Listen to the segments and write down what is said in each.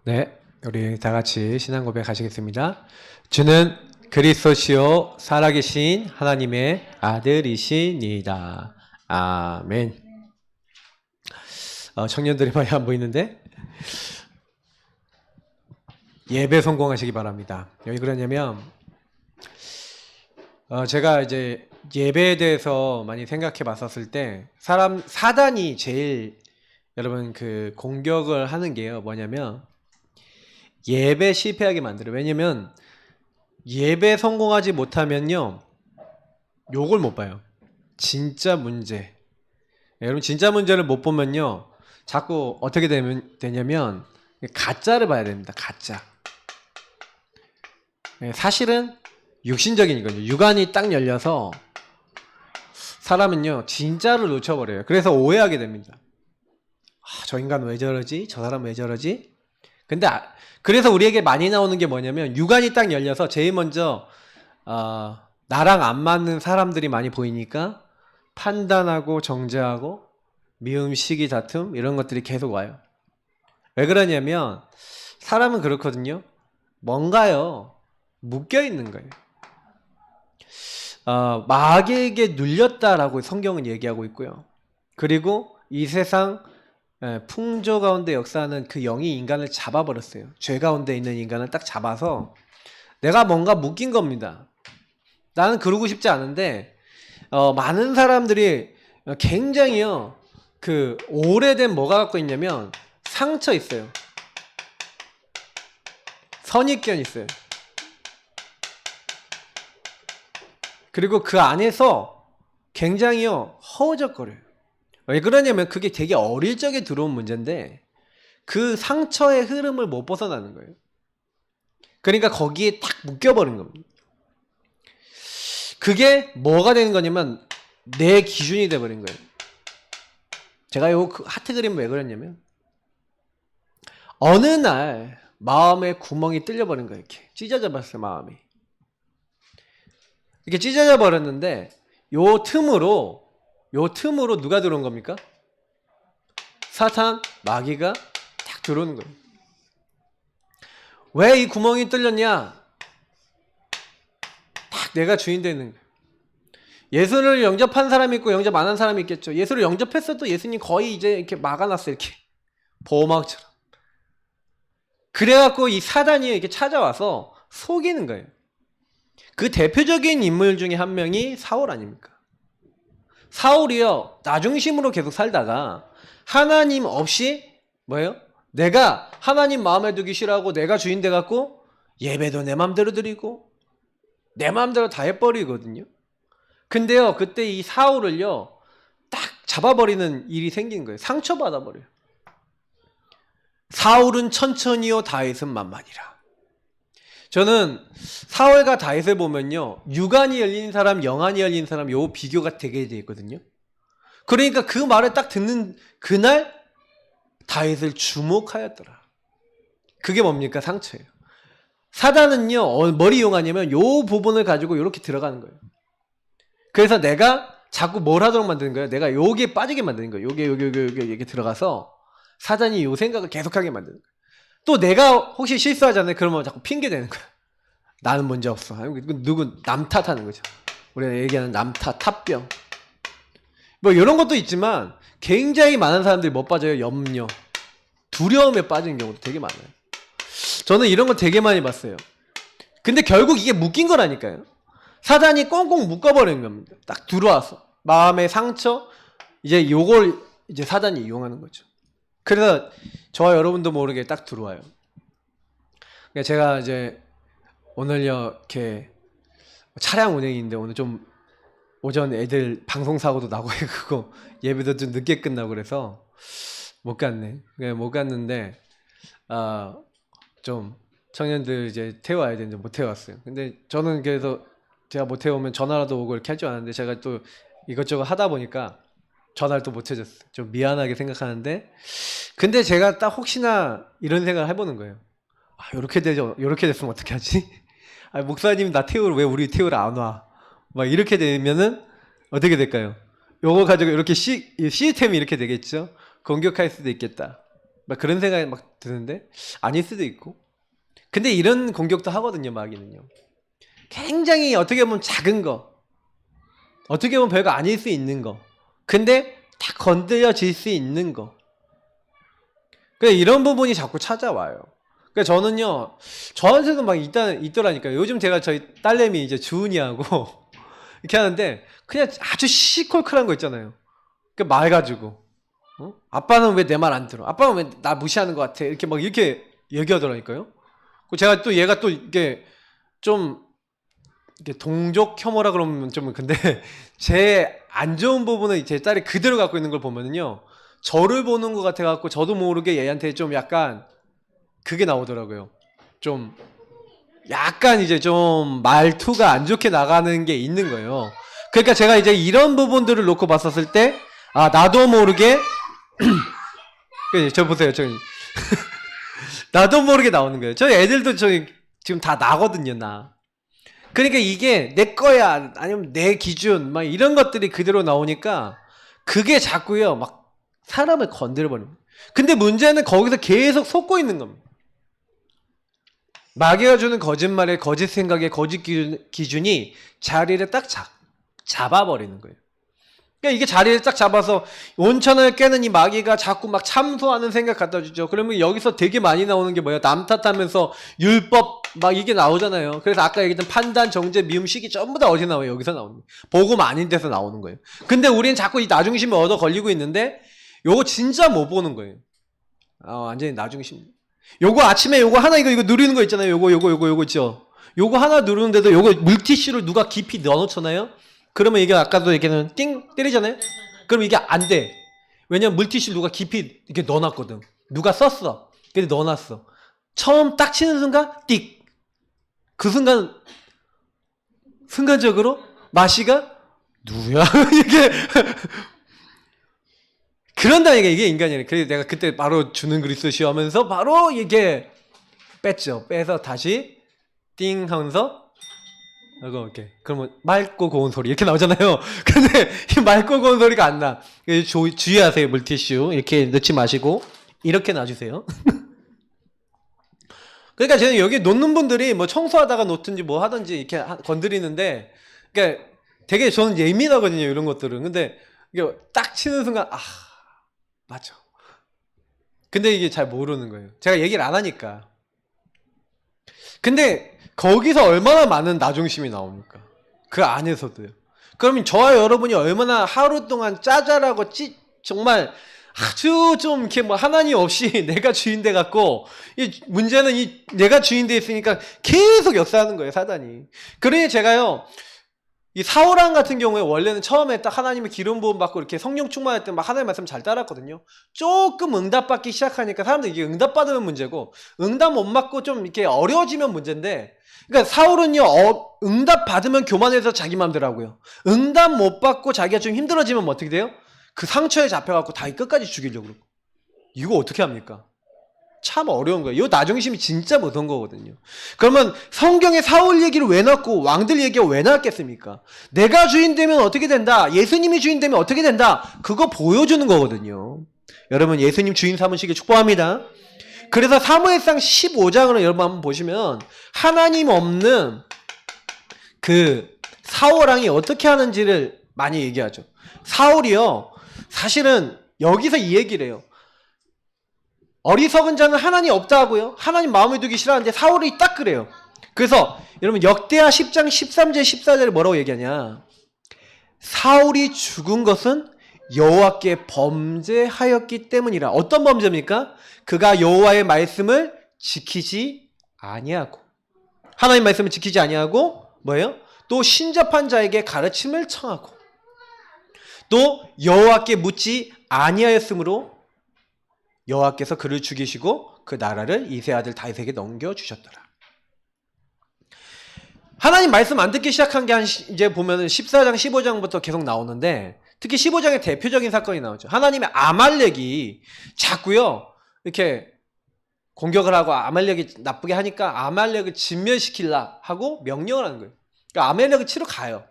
네, 우리 다 같이 신앙 고백 하시겠습니다. 주는 그리스도시요 살아계신 하나님의 아들이시니이다. 아멘. 청년들이 많이 안 보이는데 예배 성공하시기 바랍니다. 왜 그러냐면 제가 이제 예배에 대해서 많이 생각해 봤었을 때 사단이 제일 여러분 그 공격을 하는 게요. 뭐냐면 예배 실패하게 만들어요. 왜냐면 예배 성공하지 못하면요 욕을 못 봐요. 진짜 문제. 여러분 진짜 문제를 못 보면요 자꾸 어떻게 되냐면 가짜를 봐야 됩니다. 가짜. 사실은 육신적인 거죠. 육안이 딱 열려서 사람은요 진짜를 놓쳐버려요. 그래서 오해하게 됩니다. 저 인간 왜 저러지? 저 사람 왜 저러지? 근데 그래서 우리에게 많이 나오는 게 뭐냐면 육안이 딱 열려서 제일 먼저 나랑 안 맞는 사람들이 많이 보이니까 판단하고 정죄하고 미움, 시기, 다툼 이런 것들이 계속 와요. 왜 그러냐면 사람은 그렇거든요. 뭔가요 묶여 있는 거예요. 마귀에게 눌렸다라고 성경은 얘기하고 있고요. 그리고 이 세상 풍조 가운데 역사하는 그 영이 인간을 잡아버렸어요. 죄 가운데 있는 인간을 딱 잡아서 내가 뭔가 묶인 겁니다. 나는 그러고 싶지 않은데 많은 사람들이 굉장히요 그 오래된 뭐가 갖고 있냐면 상처 있어요. 선입견 있어요. 그리고 그 안에서 굉장히요 허우적거려요. 왜 그러냐면 그게 되게 어릴 적에 들어온 문제인데 그 상처의 흐름을 못 벗어나는 거예요. 그러니까 거기에 딱 묶여버린 겁니다. 그게 뭐가 되는 거냐면 내 기준이 돼버린 거예요. 제가 요 하트 그림 왜 그랬냐면 어느 날 마음에 구멍이 뚫려버린 거예요. 이렇게 찢어져 버렸어요. 마음이 이렇게 찢어져 버렸는데 요 틈으로 누가 들어온 겁니까? 사탄, 마귀가 딱 들어오는 거예요. 왜 이 구멍이 뚫렸냐? 딱 내가 주인 되는 거예요. 예수를 영접한 사람이 있고 영접 안 한 사람이 있겠죠. 예수를 영접했어도 예수님 거의 이제 이렇게 막아놨어요. 이렇게 보호막처럼. 그래갖고 이 사단이 이렇게 찾아와서 속이는 거예요. 그 대표적인 인물 중에 한 명이 사울 아닙니까? 사울이요 나 중심으로 계속 살다가 하나님 없이 뭐예요? 내가 하나님 마음에 두기 싫어하고 내가 주인 돼갖고 예배도 내 맘대로 드리고 내 맘대로 다 해버리거든요. 근데요 그때 이 사울을요 딱 잡아버리는 일이 생긴 거예요. 상처받아 버려요. 사울은 천천히요 다윗은 만만이라. 저는 사울과 다윗을 보면요 육안이 열린 사람 영안이 열린 사람 요 비교가 되게 돼 있거든요. 그러니까 그 말을 딱 듣는 그날 다윗을 주목하였더라. 그게 뭡니까? 상처예요. 사단은요 뭘 이용하냐면 요 부분을 가지고 이렇게 들어가는 거예요. 그래서 내가 자꾸 뭘 하도록 만드는 거예요. 내가 요게 빠지게 만드는 거예요. 요게 들어가서 사단이 요 생각을 계속하게 만드는 거예요. 또 내가 혹시 실수하잖아요. 그러면 자꾸 핑계 대는 거야. 나는 문제 없어. 누군 남 탓하는 거죠. 우리가 얘기하는 남 탓, 탓병. 뭐 이런 것도 있지만 굉장히 많은 사람들이 못 빠져요. 염려, 두려움에 빠지는 경우도 되게 많아요. 저는 이런 거 되게 많이 봤어요. 근데 결국 이게 묶인 거라니까요. 사단이 꽁꽁 묶어버리는 겁니다. 딱 들어와서 마음의 상처 이제 요걸 이제 사단이 이용하는 거죠. 그래서 저와 여러분도 모르게 딱 들어와요. 제가 이제 오늘요 이렇게 차량 운행인데 오늘 좀 오전 애들 방송 사고도 나고 해갖고 예배도 좀 늦게 끝나고 그래서 못 갔네. 못 갔는데 좀 청년들 이제 태워야 되는데 못 태웠어요. 근데 저는 그래서 제가 못 태우면 전화라도 오고 이렇게 할 줄 아는데 제가 또 이것저것 하다 보니까 전화를 또 못 해줬어요. 좀 미안하게 생각하는데 근데 제가 딱 혹시나 이런 생각을 해보는 거예요. 요렇게 되죠. 요렇게 됐으면 어떻게 하지? 목사님 나 태우러 왜 우리 태우러 안 와? 막 이렇게 되면은 어떻게 될까요? 요거 가지고 이렇게 시스템이 이렇게 되겠죠. 공격할 수도 있겠다. 막 그런 생각이 막 드는데 아닐 수도 있고. 근데 이런 공격도 하거든요, 마귀는요. 굉장히 어떻게 보면 작은 거, 어떻게 보면 별거 아닐 수 있는 거, 근데 다 건드려질 수 있는 거. 그러니까 이런 부분이 자꾸 찾아와요. 그러니까 저는요, 저한테도 막 있더라니까요. 요즘 제가 저희 딸내미 이제 주은이하고 이렇게 하는데 그냥 아주 시시콜콜한 거 있잖아요. 그러니까 말 가지고 아빠는 왜 내 말 안 들어? 아빠는 왜 나 무시하는 것 같아? 이렇게 막 이렇게 얘기하더라니까요. 제가 또 얘가 또 이게 좀 이게 동족 혐오라 그러면 좀 근데 제 안 좋은 부분은 제 딸이 그대로 갖고 있는 걸 보면은요, 저를 보는 것 같아 갖고 저도 모르게 얘한테 좀 약간 그게 나오더라고요. 좀 약간 이제 좀 말투가 안 좋게 나가는 게 있는 거예요. 그러니까 제가 이제 이런 부분들을 놓고 봤었을 때, 아, 나도 모르게 저 보세요, 저기 나도 모르게 나오는 거예요. 저희 애들도 저기 지금 다 나거든요, 나. 그러니까 이게 내 거야 아니면 내 기준 막 이런 것들이 그대로 나오니까 그게 자꾸요 막 사람을 건드려버려요. 근데 문제는 거기서 계속 속고 있는 겁니다. 마귀가 주는 거짓말에 거짓 생각에 거짓 기준이 자리를 딱 잡아버리는 거예요. 그러니까 이게 자리를 딱 잡아서 온천을 깨는 이 마귀가 자꾸 막 참소하는 생각 갖다 주죠. 그러면 여기서 되게 많이 나오는 게 뭐예요? 남 탓하면서 율법 막 이게 나오잖아요. 그래서 아까 얘기했던 판단, 정죄, 미움, 시기 전부 다 어디서 나와요? 여기서 나오는 거예요. 복음 아닌 데서 나오는 거예요. 근데 우리는 자꾸 이 나중심에 얻어 걸리고 있는데 요거 진짜 못 보는 거예요. 완전히 나중심. 요거 아침에 요거 하나 이거 누르는 거 있잖아요. 요거 있죠. 요거 하나 누르는데도 요거 물티슈를 누가 깊이 넣어놓잖아요. 그러면 이게 아까도 얘기는 띵 때리잖아요. 그럼 이게 안 돼. 왜냐면 물티슈 누가 깊이 이렇게 넣어놨거든. 누가 썼어. 근데 넣어놨어. 처음 딱 치는 순간 띡. 그 순간적으로 마시가 누구야? 이게 그런다 이게 인간이네. 그래서 내가 그때 바로 주는 그리스도시여 하면서 바로 이게 뺐죠. 빼서 다시 띵 하면서 이렇게 그러면 맑고 고운 소리 이렇게 나오잖아요. 근데 이 맑고 고운 소리가 안 나. 주의하세요. 물티슈 이렇게 넣지 마시고 이렇게 놔주세요. 그러니까 저는 여기 놓는 분들이 뭐 청소하다가 놓든지 뭐 하든지 이렇게 건드리는데, 그러니까 되게 저는 예민하거든요 이런 것들은. 근데 이게 딱 치는 순간 맞아. 근데 이게 잘 모르는 거예요. 제가 얘기를 안 하니까. 근데 거기서 얼마나 많은 나중심이 나옵니까? 그 안에서도요. 그러면 저와 여러분이 얼마나 하루 동안 짜잘하고 정말 아주 좀 이렇게 뭐 하나님 없이 내가 주인 돼 갖고, 이 문제는 이 내가 주인 돼 있으니까 계속 역사하는 거예요, 사단이. 그러니 제가요, 이 사울왕 같은 경우에 원래는 처음에 딱 하나님의 기름 부음 받고 이렇게 성령 충만할 때 막 하나님 말씀 잘 따랐거든요. 조금 응답받기 시작하니까 사람들이 이게 응답받으면 문제고, 응답 못 받고 좀 이렇게 어려워지면 문제인데, 그러니까 사울은요, 응답 받으면 교만해서 자기 맘대로 하고요. 응답 못 받고 자기가 좀 힘들어지면 뭐 어떻게 돼요? 그 상처에 잡혀갖고 다윗 끝까지 죽이려고 그러고. 이거 어떻게 합니까? 참 어려운 거예요. 이 나중심이 진짜 무서운 거거든요. 그러면 성경에 사울 얘기를 왜 넣고 왕들 얘기가 왜 나왔겠습니까? 내가 주인 되면 어떻게 된다? 예수님이 주인 되면 어떻게 된다? 그거 보여주는 거거든요. 여러분 예수님 주인 삼으시길 축복합니다. 그래서 사무엘상 15장을 여러분 한번 보시면 하나님 없는 그 사울왕이 어떻게 하는지를 많이 얘기하죠. 사울이요, 사실은 여기서 이 얘기를 해요. 어리석은 자는 하나님 없다 하고요, 하나님 마음에 두기 싫어하는데 사울이 딱 그래요. 그래서 여러분 역대하 10장 13절 14절에 뭐라고 얘기하냐, 사울이 죽은 것은 여호와께 범죄하였기 때문이라. 어떤 범죄입니까? 그가 여호와의 말씀을 지키지 아니하고, 하나님 말씀을 지키지 아니하고 뭐예요? 또 신접한 자에게 가르침을 청하고, 또 여호와께 묻지 아니하였으므로 여호와께서 그를 죽이시고 그 나라를 이세 아들 다윗에게 넘겨주셨더라. 하나님 말씀 안 듣기 시작한 게 이제 보면은 14장 15장부터 계속 나오는데, 특히 15장에 대표적인 사건이 나오죠. 하나님의 아말렉이 자꾸요 이렇게 공격을 하고 아말렉이 나쁘게 하니까 아말렉을 진멸시키려 하고 명령을 하는 거예요. 그러니까 아말렉을 치러 가요.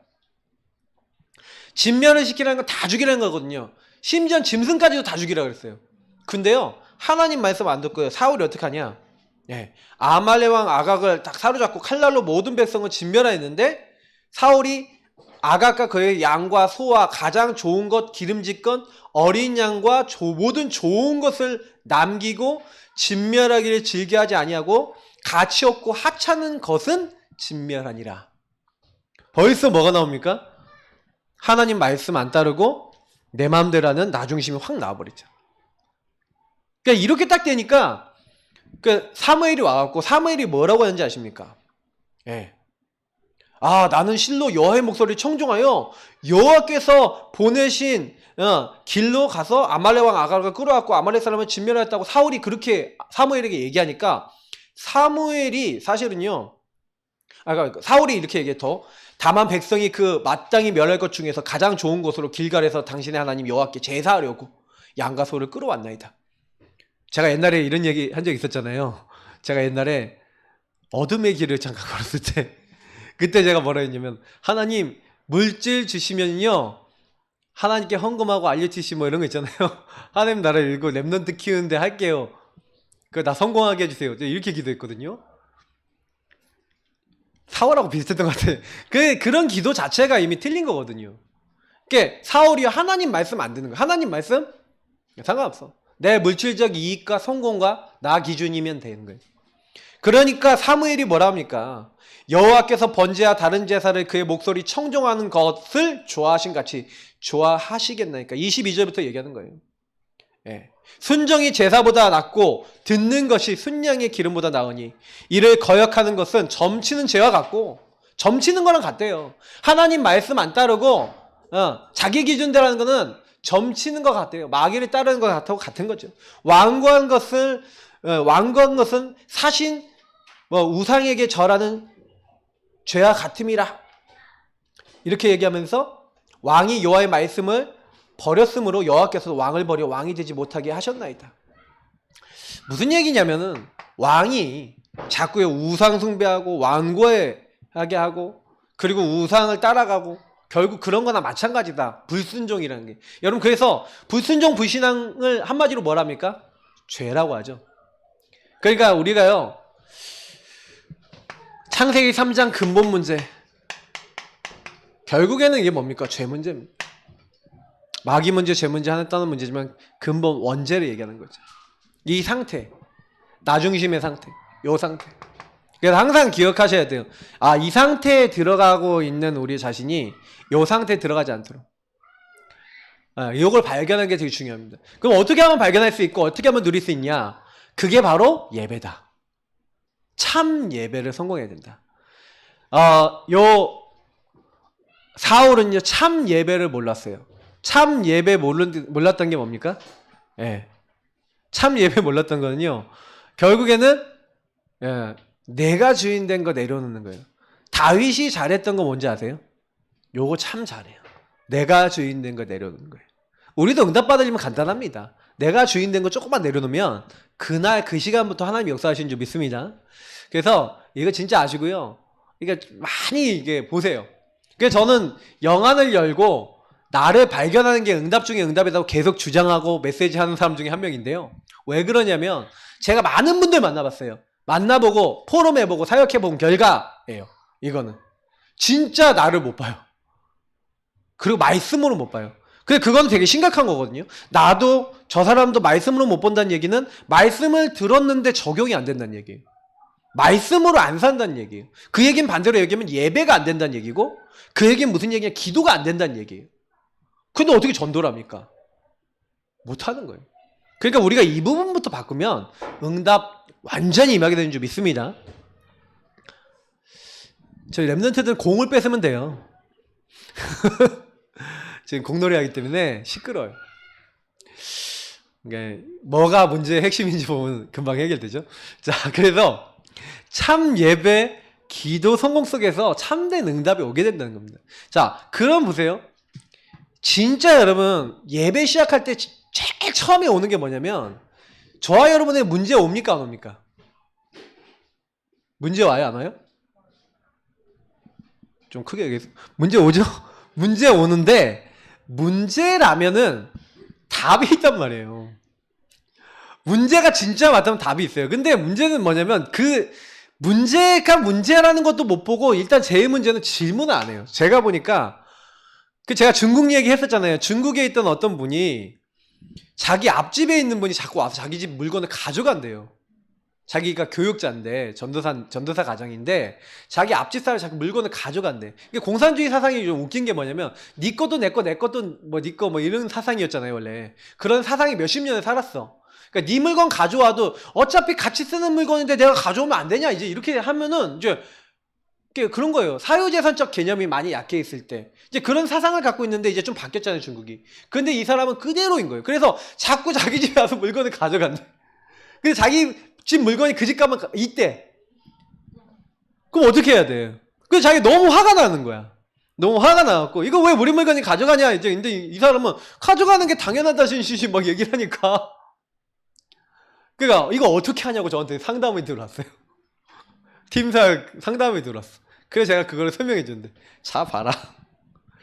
진멸을 시키라는 건 다 죽이라는 거거든요. 심지어 짐승까지도 다 죽이라고 그랬어요. 근데요, 하나님 말씀 안 듣고요. 사울이 어떻게 하냐? 예. 아말렉 왕 아각을 딱 사로잡고 칼날로 모든 백성을 진멸하였는데 사울이 아각과 그의 양과 소와 가장 좋은 것 기름진 것 어린 양과 모든 좋은 것을 남기고 진멸하기를 즐겨하지 아니하고 가치 없고 하찮은 것은 진멸하니라. 벌써 뭐가 나옵니까? 하나님 말씀 안 따르고 내 마음대로 하는 나 중심이 확 나와버리죠. 그러니까 이렇게 딱 되니까 사무엘이 와갖고 사무엘이 뭐라고 하는지 아십니까? 예. 아, 나는 실로 여호와의 목소리를 청종하여 여호와께서 보내신 길로 가서 아말렉 왕 아갈을 끌어왔고 아말렉 사람을 진멸하였다고 사울이 그렇게 사무엘에게 얘기하니까 사무엘이 사실은요, 사울이 이렇게 얘기했죠. 다만 백성이 그 마땅히 멸할 것 중에서 가장 좋은 곳으로 길갈에서 당신의 하나님 여호와께 제사하려고 양과 소를 끌어왔나이다. 제가 옛날에 이런 얘기 한 적 있었잖아요. 제가 옛날에 어둠의 길을 잠깐 걸었을 때 그때 제가 뭐라 했냐면 하나님 물질 주시면요 하나님께 헌금하고 알려주시 뭐 이런 거 있잖아요. 하나님 나라를 일고 렘넌트 키우는데 할게요. 나 성공하게 해주세요. 이렇게 기도했거든요. 사울하고 비슷했던 것 같아요. 그런 기도 자체가 이미 틀린 거거든요. 그러니까 사울이 하나님 말씀 안 듣는 거예요. 하나님 말씀 상관없어. 내 물질적 이익과 성공과 나 기준이면 되는 거예요. 그러니까 사무엘이 뭐라 합니까? 여호와께서 번제와 다른 제사를 그의 목소리 청종하는 것을 좋아하신 같이 좋아하시겠나니까 22절부터 얘기하는 거예요. 예. 순정이 제사보다 낫고 듣는 것이 순양의 기름보다 나으니 이를 거역하는 것은 점치는 죄와 같고 점치는 거랑 같대요. 하나님 말씀 안 따르고 자기 기준대로 하는 거는 점치는 것 같대요. 마귀를 따르는 것 같고 같은 거죠. 완고한 것은 사신 우상에게 절하는 죄와 같음이라 이렇게 얘기하면서 왕이 여호와의 말씀을 버렸으므로 여호와께서 왕을 버려 왕이 되지 못하게 하셨나이다. 무슨 얘기냐면은 왕이 자꾸 우상 숭배하고 완고하게 하고 그리고 우상을 따라가고 결국 그런 거나 마찬가지다. 불순종이라는 게. 여러분 그래서 불순종 불신앙을 한마디로 뭐랍니까? 죄라고 하죠. 그러니까 우리가요 창세기 3장 근본 문제 결국에는 이게 뭡니까? 죄 문제입니다. 마귀 문제, 죄 문제 하나 떠는 문제지만 근본 원죄를 얘기하는 거죠. 이 상태, 나 중심의 상태, 요 상태. 그래서 항상 기억하셔야 돼요. 아, 이 상태에 들어가고 있는 우리 자신이 요 상태에 들어가지 않도록. 이걸 발견하는 게 되게 중요합니다. 그럼 어떻게 하면 발견할 수 있고 어떻게 하면 누릴 수 있냐? 그게 바로 예배다. 참 예배를 성공해야 된다. 요 사울은요 참 예배를 몰랐어요. 참 예배 몰랐던 게 뭡니까? 예. 참 예배 몰랐던 거는요. 결국에는 내가 주인 된 거 내려놓는 거예요. 다윗이 잘했던 거 뭔지 아세요? 요거 참 잘해요. 내가 주인 된 거 내려놓는 거예요. 우리도 응답 받으려면 간단합니다. 내가 주인 된 거 조금만 내려놓으면 그날 그 시간부터 하나님이 역사하시는 줄 믿습니다. 그래서 이거 진짜 아시고요. 이게 많이 이게 보세요. 그래서 저는 영안을 열고 나를 발견하는 게 응답 중에 응답이라고 계속 주장하고 메시지 하는 사람 중에 한 명인데요. 왜 그러냐면 제가 많은 분들 만나봤어요. 만나보고 포럼해보고 사역해본 결과예요. 이거는 진짜 나를 못 봐요. 그리고 말씀으로 못 봐요. 근데 그건 되게 심각한 거거든요. 나도 저 사람도 말씀으로 못 본다는 얘기는 말씀을 들었는데 적용이 안 된다는 얘기예요. 말씀으로 안 산다는 얘기예요. 그 얘기는 반대로 얘기하면 예배가 안 된다는 얘기고 그 얘기는 무슨 얘기냐? 기도가 안 된다는 얘기예요. 근데 어떻게 전도를 합니까? 못하는 거예요. 그러니까 우리가 이 부분부터 바꾸면 응답 완전히 임하게 되는 줄 믿습니다. 저희 랩런트들 공을 뺏으면 돼요. 지금 공놀이 하기 때문에 시끄러워요. 그러니까 뭐가 문제의 핵심인지 보면 금방 해결되죠. 자, 그래서 참 예배, 기도 성공 속에서 참된 응답이 오게 된다는 겁니다. 자, 그럼 보세요. 진짜 여러분 예배 시작할 때 제일 처음에 오는 게 뭐냐면 저와 여러분의 문제 옵니까 안 옵니까? 문제 와요 안 와요? 좀 크게 얘기해서 문제 오죠? 문제 오는데 문제라면은 답이 있단 말이에요. 문제가 진짜 맞다면 답이 있어요. 근데 문제는 뭐냐면 그 문제가 문제라는 것도 못 보고 일단 제일 문제는 질문을 안 해요. 제가 보니까 제가 중국 얘기 했었잖아요. 중국에 있던 어떤 분이 자기 앞집에 있는 분이 자꾸 와서 자기 집 물건을 가져간대요. 자기가 교육자인데 전도사 가정인데 자기 앞집 사람이 자꾸 물건을 가져간대. 공산주의 사상이 좀 웃긴 게 뭐냐면 네 것도 내 거, 내 것도 뭐 네 거 뭐 이런 사상이었잖아요. 원래 그런 사상이 몇십 년을 살았어. 그러니까 네 물건 가져와도 어차피 같이 쓰는 물건인데 내가 가져오면 안 되냐 이제 이렇게 하면은 이제 그런 거예요. 사유재산적 개념이 많이 약해 있을 때 이제 그런 사상을 갖고 있는데 이제 좀 바뀌었잖아요, 중국이. 근데 이 사람은 그대로인 거예요. 그래서 자꾸 자기 집에 와서 물건을 가져간대. 근데 자기 집 물건이 그 집 가면 있대. 그럼 어떻게 해야 돼? 그래서 자기 너무 화가 나는 거야. 너무 화가 나갖고 이거 왜 우리 물건이 가져가냐 이제. 근데 이 사람은 가져가는 게 당연하다신 식이 막 얘기를 하니까 그러니까 이거 어떻게 하냐고 저한테 상담이 들어왔어요. 팀사 상담이 들어왔어. 그래서 제가 그걸 설명해 줬는데 자 봐라.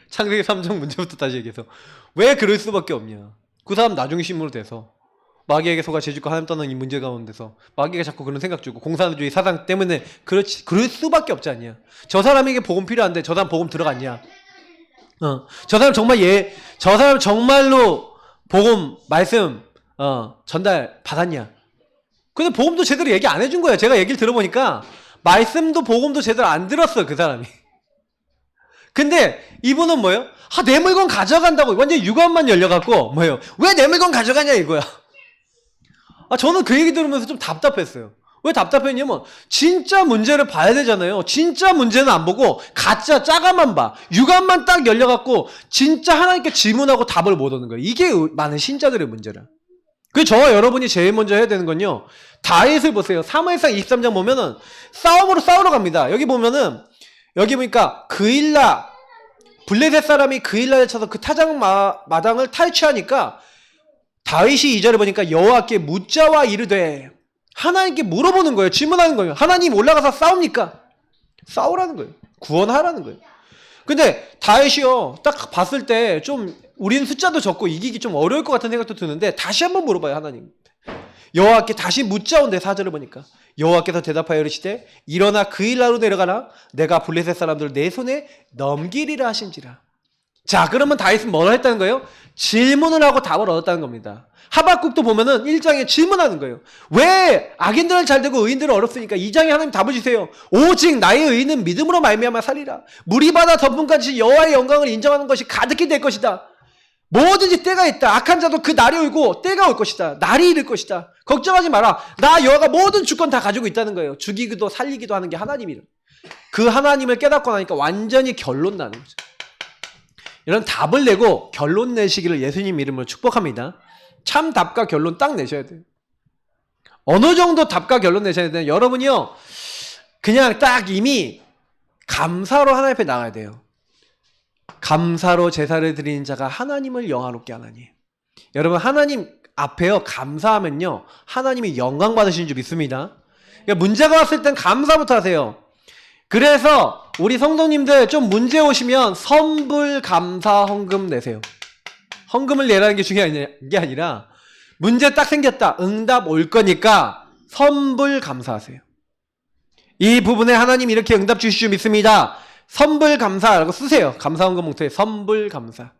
창세기 3장 문제부터 다시 얘기해서 왜 그럴 수밖에 없냐. 그 사람 나중에 신문으로 돼서 마귀에게 속아 죄짓고 하나님 떠난 이 문제 가운데서 마귀가 자꾸 그런 생각 주고 공산주의 사상 때문에 그럴 수밖에 없지 않냐. 저 사람에게 복음 필요한데 저 사람 복음 들어갔냐. 저 사람 저 사람 정말로 복음 말씀 전달 받았냐. 근데 복음도 제대로 얘기 안 해준 거야. 제가 얘기를 들어보니까 말씀도 복음도 제대로 안 들었어, 그 사람이. 근데 이분은 뭐예요? 내 물건 가져간다고 완전 유감만 열려갖고 뭐예요? 왜 내 물건 가져가냐 이거야. 저는 그 얘기 들으면서 좀 답답했어요. 왜 답답했냐면 진짜 문제를 봐야 되잖아요. 진짜 문제는 안 보고 가짜 짜가만 봐. 유감만 딱 열려갖고 진짜 하나님께 질문하고 답을 못 얻는 거예요. 이게 많은 신자들의 문제라. 그 저와 여러분이 제일 먼저 해야 되는 건요. 다윗을 보세요. 사무엘상 23장 보면은 싸우러 갑니다. 여기 보면은 여기 보니까 블레셋 사람이 그일라에 쳐서 그 타작 마당을 탈취하니까 다윗이 2절에 보니까 여호와께 묻자와 이르되 하나님께 물어보는 거예요. 질문하는 거예요. 하나님 올라가서 싸웁니까? 싸우라는 거예요. 구원하라는 거예요. 근데 다윗이요. 딱 봤을 때 좀 우리는 숫자도 적고 이기기 좀 어려울 것 같은 생각도 드는데 다시 한번 물어봐요. 하나님. 여호와께 다시 묻자온데 4절을 보니까 여호와께서 대답하여 이르시되 일어나 그일라로 내려가라. 내가 블레셋 사람들을 내 손에 넘기리라 하신지라. 자, 그러면 다윗은 뭐라 했다는 거예요? 질문을 하고 답을 얻었다는 겁니다. 하박국도 보면은 1장에 질문하는 거예요. 왜 악인들은 잘 되고 의인들은 어렵습니까? 2장에 하나님 답을 주세요. 오직 나의 의인은 믿음으로 말미암아 살리라. 물이 바다 덮음까지 여호와의 영광을 인정하는 것이 가득히 될 것이다. 뭐든지 때가 있다. 악한 자도 그 날이 오고 때가 올 것이다. 날이 이를 것이다. 걱정하지 마라. 나 여호와가 모든 주권 다 가지고 있다는 거예요. 죽이기도 살리기도 하는 게 하나님이라. 그 하나님을 깨닫고 나니까 완전히 결론 나는 거죠. 이런 답을 내고 결론 내시기를 예수님 이름으로 축복합니다. 참 답과 결론 딱 내셔야 돼요. 어느 정도 답과 결론 내셔야 되냐. 여러분이요. 그냥 딱 이미 감사로 하나님 앞에 나가야 돼요. 감사로 제사를 드리는 자가 하나님을 영화롭게 하나니. 여러분 하나님 앞에요. 감사하면요. 하나님이 영광 받으시는 줄 믿습니다. 그러니까 문제가 왔을 땐 감사부터 하세요. 그래서 우리 성도님들 좀 문제 오시면 선불 감사 헌금 내세요. 헌금을 내라는 게 중요한 게 아니라 문제 딱 생겼다. 응답 올 거니까 선불 감사하세요. 이 부분에 하나님 이렇게 응답 주실 줄 믿습니다. 선불 감사라고 쓰세요. 감사 헌금 봉투에 선불 감사.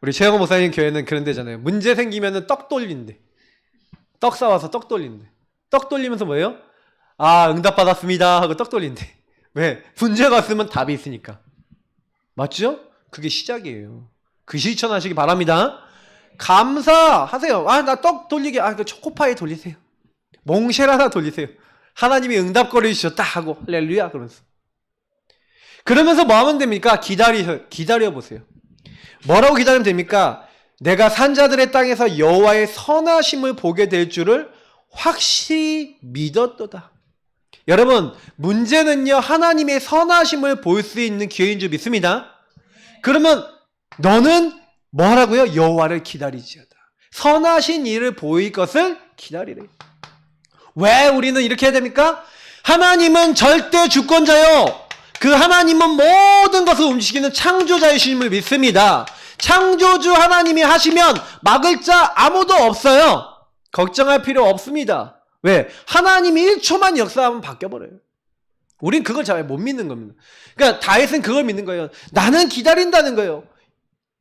우리 최영호 목사님 교회는 그런 데잖아요. 문제 생기면은 떡 돌린대. 떡 사와서 떡 돌린대. 떡 돌리면서 뭐예요? 응답 받았습니다 하고 떡 돌린대. 왜? 문제가 왔으면 답이 있으니까. 맞죠? 그게 시작이에요. 그 실천하시기 바랍니다. 감사하세요. 나 떡 돌리게. 그 초코파이 돌리세요. 몽쉘 하나 돌리세요. 하나님이 응답거리 주셨다 하고 할렐루야 그러면서. 그러면서 뭐 하면 됩니까? 기다려보세요. 뭐라고 기다리면 됩니까? 내가 산자들의 땅에서 여호와의 선하심을 보게 될 줄을 확실히 믿었도다. 여러분 문제는요 하나님의 선하심을 볼 수 있는 기회인 줄 믿습니다. 그러면 너는 뭐 하라고요? 여호와를 기다리지어다. 선하신 일을 보일 것을 기다리래. 왜 우리는 이렇게 해야 됩니까? 하나님은 절대 주권자요. 그 하나님은 모든 것을 움직이는 창조자이심을 믿습니다. 창조주 하나님이 하시면 막을 자 아무도 없어요. 걱정할 필요 없습니다. 왜? 하나님이 1초만 역사하면 바뀌어버려요. 우린 그걸 잘 못 믿는 겁니다. 그러니까 다윗은 그걸 믿는 거예요. 나는 기다린다는 거예요.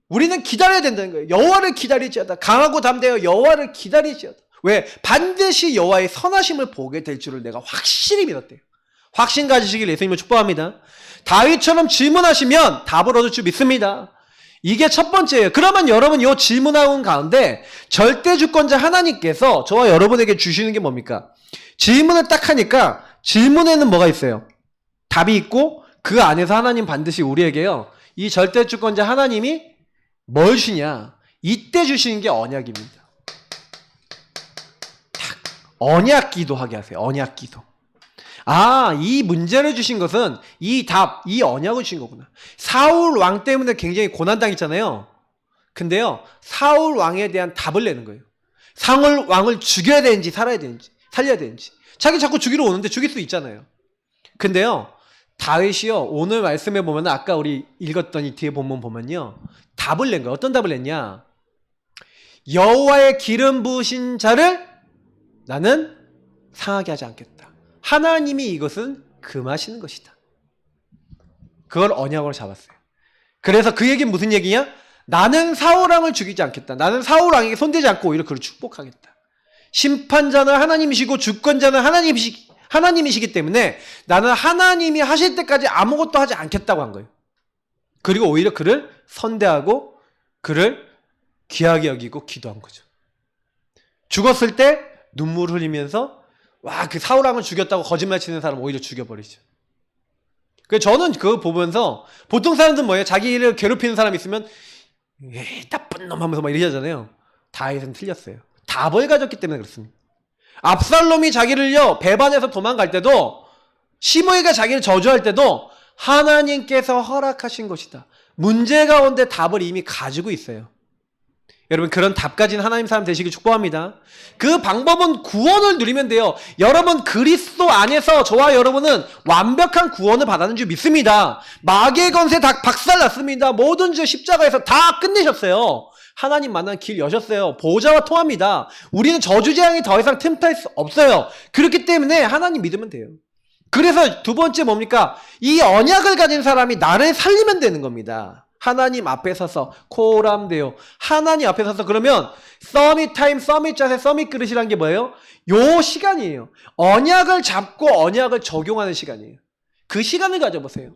우리는 기다려야 된다는 거예요. 여호와를 기다리지어다. 강하고 담대하여 여호와를 기다리지어다. 왜? 반드시 여호와의 선하심을 보게 될 줄을 내가 확실히 믿었대요. 확신 가지시길 예수님을 축복합니다. 다윗처럼 질문하시면 답을 얻을 줄 믿습니다. 이게 첫 번째예요. 그러면 여러분 이 질문하는 가운데 절대 주권자 하나님께서 저와 여러분에게 주시는 게 뭡니까? 질문을 딱 하니까 질문에는 뭐가 있어요? 답이 있고 그 안에서 하나님 반드시 우리에게요. 이 절대 주권자 하나님이 뭘 주냐? 이때 주시는 게 언약입니다. 딱 언약 기도하게 하세요. 언약 기도. 아, 이 문제를 주신 것은 이 답, 이 언약을 주신 거구나. 사울 왕 때문에 굉장히 고난당했잖아요. 근데요, 사울 왕에 대한 답을 내는 거예요. 사울 왕을 죽여야 되는지 살아야 되는지 살려야 되는지. 자기 자꾸 죽이러 오는데 죽일 수 있잖아요. 근데요, 다윗이요, 오늘 말씀에 보면 아까 우리 읽었던 이 뒤에 본문 보면요, 답을 낸 거예요. 어떤 답을 냈냐? 여호와의 기름 부으신 자를 나는 상하게 하지 않겠다. 하나님이 이것은 금하시는 것이다. 그걸 언약으로 잡았어요. 그래서 그 얘기는 무슨 얘기냐? 나는 사울왕을 죽이지 않겠다. 나는 사울왕에게 손대지 않고 오히려 그를 축복하겠다. 심판자는 하나님이시고 주권자는 하나님이시기 때문에 나는 하나님이 하실 때까지 아무것도 하지 않겠다고 한 거예요. 그리고 오히려 그를 선대하고 그를 귀하게 여기고 기도한 거죠. 죽었을 때 눈물 흘리면서 와, 그 사울왕을 죽였다고 거짓말 치는 사람 오히려 죽여버리죠. 그래서 저는 그거 보면서 보통 사람들은 뭐예요? 자기를 괴롭히는 사람 있으면 에이, 나쁜 놈 하면서 막 이러잖아요. 다윗은 틀렸어요. 답을 가졌기 때문에 그렇습니다. 압살롬이 자기를요 배반해서 도망갈 때도, 시므이가 자기를 저주할 때도 하나님께서 허락하신 것이다. 문제 가운데 답을 이미 가지고 있어요. 여러분, 그런 답 가진 하나님 사람 되시길 축복합니다. 그 방법은 구원을 누리면 돼요. 여러분, 그리스도 안에서 저와 여러분은 완벽한 구원을 받았는 줄 믿습니다. 마귀의 권세 다 박살났습니다. 모든 죄 십자가에서 다 끝내셨어요. 하나님 만난 길 여셨어요. 보호자와 통합니다. 우리는 저주재앙이 더 이상 틈탈 수 없어요. 그렇기 때문에 하나님 믿으면 돼요. 그래서 두 번째 뭡니까? 이 언약을 가진 사람이 나를 살리면 되는 겁니다. 하나님 앞에 서서 코람데요. 하나님 앞에 서서 그러면 서밋 타임, 서밋 자세, 서밋 그릇이란 게 뭐예요? 요 시간이에요. 언약을 잡고 언약을 적용하는 시간이에요. 그 시간을 가져보세요.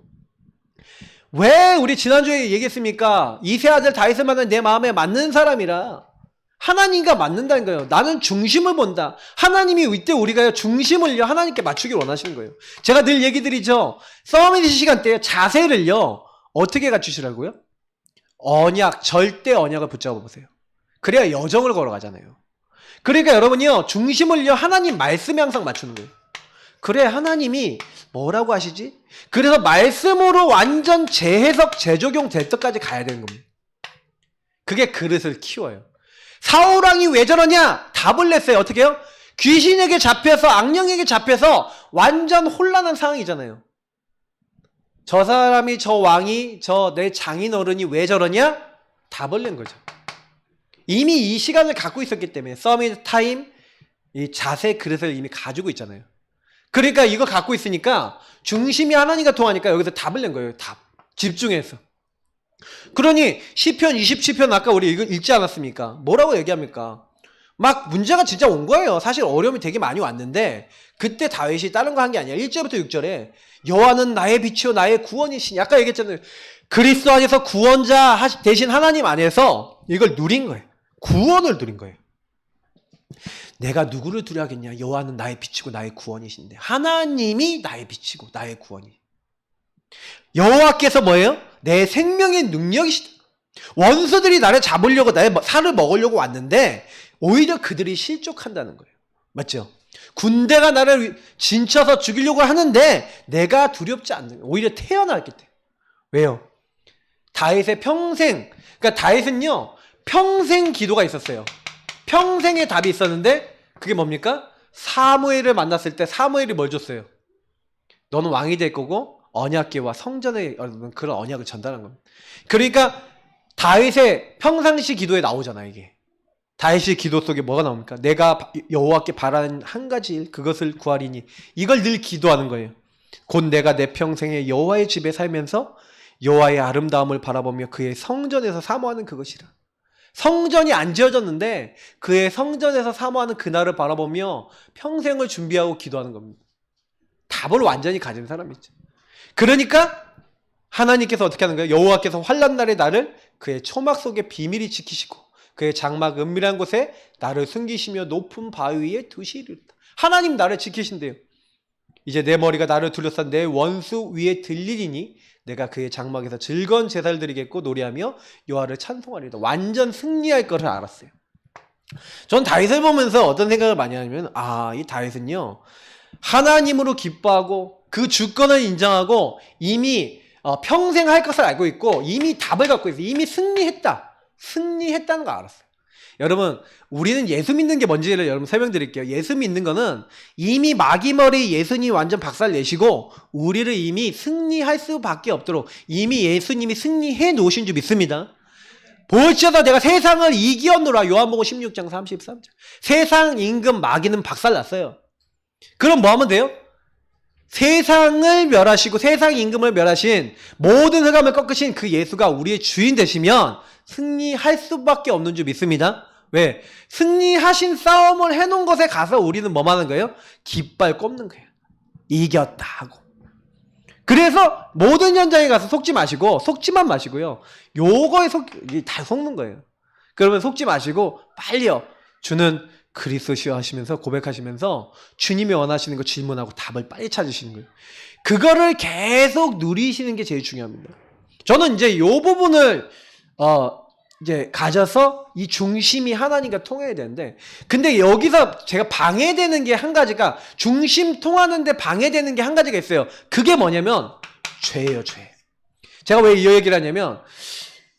왜 우리 지난주에 얘기했습니까? 이세 아들 다윗을 만난 내 마음에 맞는 사람이라. 하나님과 맞는다는 거예요. 나는 중심을 본다. 하나님이 이때 우리가 중심을요 하나님께 맞추길 원하시는 거예요. 제가 늘 얘기 드리죠. 서밋 시간 때 자세를요 어떻게 갖추시라고요? 언약, 절대 언약을 붙잡아 보세요. 그래야 여정을 걸어가잖아요. 그러니까 여러분이요 중심을요 하나님 말씀에 항상 맞추는 거예요. 그래, 하나님이 뭐라고 하시지? 그래서 말씀으로 완전 재해석, 재적용 될 때까지 가야 되는 겁니다. 그게 그릇을 키워요. 사울왕이 왜 저러냐? 답을 냈어요. 어떻게 해요? 귀신에게 잡혀서, 악령에게 잡혀서 완전 혼란한 상황이잖아요. 저 사람이, 저 왕이, 저 내 장인어른이 왜 저러냐? 답을 낸 거죠. 이미 이 시간을 갖고 있었기 때문에 서밋 타임, 이 자세 그릇을 이미 가지고 있잖아요. 그러니까 이거 갖고 있으니까 중심이 하나님과 통하니까 여기서 답을 낸 거예요. 답. 집중해서. 그러니 시편 27편 아까 우리 읽지 않았습니까? 뭐라고 얘기합니까? 막 문제가 진짜 온 거예요. 사실 어려움이 되게 많이 왔는데 그때 다윗이 다른 거 한 게 아니야. 1절부터 6절에 여호와는 나의 빛이요 나의 구원이시니, 아까 얘기했잖아요. 그리스도 안에서 구원자 대신 하나님 안에서 이걸 누린 거예요. 구원을 누린 거예요. 내가 누구를 두려워하겠냐? 여호와는 나의 빛이고 나의 구원이신데, 하나님이 나의 빛이고 나의 구원이. 여호와께서 뭐예요? 내 생명의 능력이시다. 원수들이 나를 잡으려고, 나의 살을 먹으려고 왔는데 오히려 그들이 실족한다는 거예요. 맞죠? 군대가 나를 진쳐서 죽이려고 하는데 내가 두렵지 않는 거예요. 오히려 태어났기 때문에. 왜요? 다윗의 평생, 그러니까 다윗은요 평생 기도가 있었어요. 평생의 답이 있었는데 그게 뭡니까? 사무엘을 만났을 때 사무엘이 뭘 줬어요? 너는 왕이 될 거고 언약궤와 성전에 그런 언약을 전달한 겁니다. 그러니까 다윗의 평상시 기도에 나오잖아, 이게. 다윗의 기도 속에 뭐가 나옵니까? 내가 여호와께 바라는 한 가지 일, 그것을 구하리니. 이걸 늘 기도하는 거예요. 곧 내가 내 평생에 여호와의 집에 살면서 여호와의 아름다움을 바라보며 그의 성전에서 사모하는 그것이라. 성전이 안 지어졌는데 그의 성전에서 사모하는 그날을 바라보며 평생을 준비하고 기도하는 겁니다. 답을 완전히 가진 사람이죠. 그러니까 하나님께서 어떻게 하는 거예요? 여호와께서 환난 날에 나를 그의 초막 속에 비밀히 지키시고 그의 장막 은밀한 곳에 나를 숨기시며 높은 바위 위에 두시리로다. 하나님 나를 지키신대요. 이제 내 머리가 나를 둘러싼 내 원수 위에 들리리니 내가 그의 장막에서 즐거운 제사를 드리겠고 노래하며 여호와를 찬송하리로다. 완전 승리할 것을 알았어요. 전 다윗을 보면서 어떤 생각을 많이 하냐면 이 다윗은요 하나님으로 기뻐하고 그 주권을 인정하고 이미 평생 할 것을 알고 있고 이미 답을 갖고 있어요. 이미 승리했다는 거 알았어요. 여러분 우리는 예수 믿는 게 뭔지를 여러분 설명드릴게요. 예수 믿는 거는 이미 마귀머리 예수님 완전 박살 내시고 우리를 이미 승리할 수밖에 없도록 이미 예수님이 승리해 놓으신 줄 믿습니다. 볼지어다 내가 세상을 이기었노라. 요한복음 16장 33절. 세상 임금 마귀는 박살 났어요. 그럼 뭐 하면 돼요? 세상을 멸하시고 세상 임금을 멸하신 모든 흑암을 꺾으신 그 예수가 우리의 주인 되시면 승리할 수밖에 없는 줄 믿습니다. 왜? 승리하신 싸움을 해놓은 것에 가서 우리는 뭐 하는 거예요? 깃발 꼽는 거예요. 이겼다 하고. 그래서 모든 현장에 가서 속지만 마시고요. 요거에 다 속는 거예요. 그러면 속지 마시고 빨리요. 주는 그리스도시여 하시면서 고백하시면서 주님이 원하시는 거 질문하고 답을 빨리 찾으시는 거예요. 그거를 계속 누리시는 게 제일 중요합니다. 저는 이제 요 부분을 이제 가져서 이 중심이 하나님과 통해야 되는데, 근데 여기서 제가 방해되는 게 한 가지가, 중심 통하는데 방해되는 게 한 가지가 있어요. 그게 뭐냐면 죄예요, 죄. 제가 왜 이 얘기를 하냐면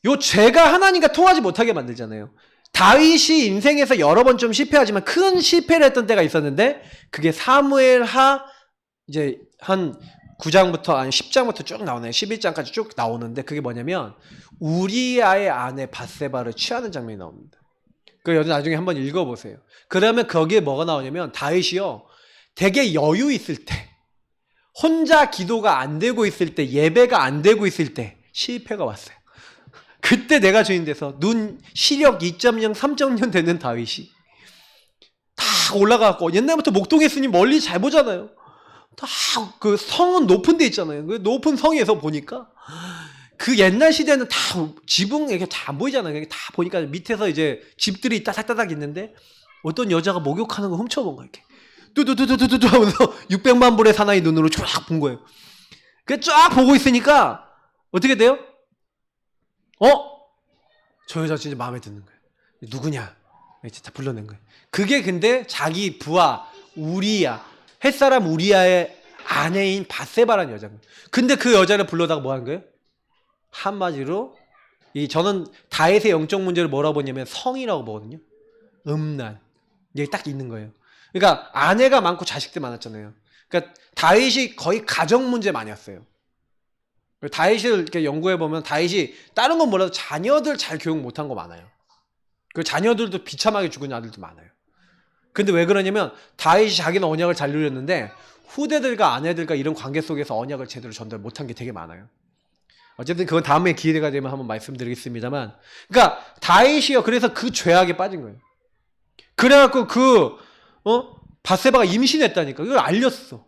요 죄가 하나님과 통하지 못하게 만들잖아요. 다윗이 인생에서 여러 번 좀 실패하지만 큰 실패를 했던 때가 있었는데, 그게 사무엘하 이제 한 9장부터 아니 10장부터 쭉 나오네요. 11장까지 쭉 나오는데, 그게 뭐냐면 우리아의 아내 밧세바를 취하는 장면이 나옵니다. 그 여러분 나중에 한번 읽어보세요. 그러면 거기에 뭐가 나오냐면 다윗이요 되게 여유 있을 때, 혼자 기도가 안 되고 있을 때, 예배가 안 되고 있을 때 실패가 왔어요. 그때 내가 주인 돼서 눈 시력 2.0, 3.0 되는 다윗이 다 올라가고, 옛날부터 목동했으니 멀리 잘 보잖아요. 다 그 성은 높은 데 있잖아요. 그 높은 성에서 보니까 그 옛날 시대는 다 지붕 이렇게 다 안 보이잖아요. 다 보니까 밑에서 이제 집들이 따닥따닥 있는데 어떤 여자가 목욕하는 거 훔쳐본 거야. 이렇게 뚜두두두두두 하면서 600만 불의 사나이 눈으로 쫙 본 거예요. 그 쫙 보고 있으니까 어떻게 돼요? 저 여자 진짜 마음에 드는 거예요. 누구냐? 이렇게 다 불러낸 거예요. 그게 근데 자기 부하 우리야, 햇사람 우리야의 아내인 밧세바라는 여자입니다. 근데 그 여자를 불러다가 뭐 하는 거예요? 한마디로 저는 다윗의 영적 문제를 뭐라고 보냐면 성이라고 보거든요. 음란. 이게 딱 있는 거예요. 그러니까 아내가 많고 자식들 많았잖아요. 그러니까 다윗이 거의 가정 문제 많이 왔어요. 다윗을 이렇게 연구해 보면 다윗이 다른 건 몰라도 자녀들 잘 교육 못한 거 많아요. 그 자녀들도 비참하게 죽은 아들도 많아요. 근데 왜 그러냐면 다윗이 자기는 언약을 잘 누렸는데 후대들과 아내들과 이런 관계 속에서 언약을 제대로 전달 못한 게 되게 많아요. 어쨌든 그건 다음에 기회가 되면 한번 말씀드리겠습니다만, 그러니까 다윗이요 그래서 그 죄악에 빠진 거예요. 그래갖고 밧세바가 임신했다니까. 그걸 알렸어.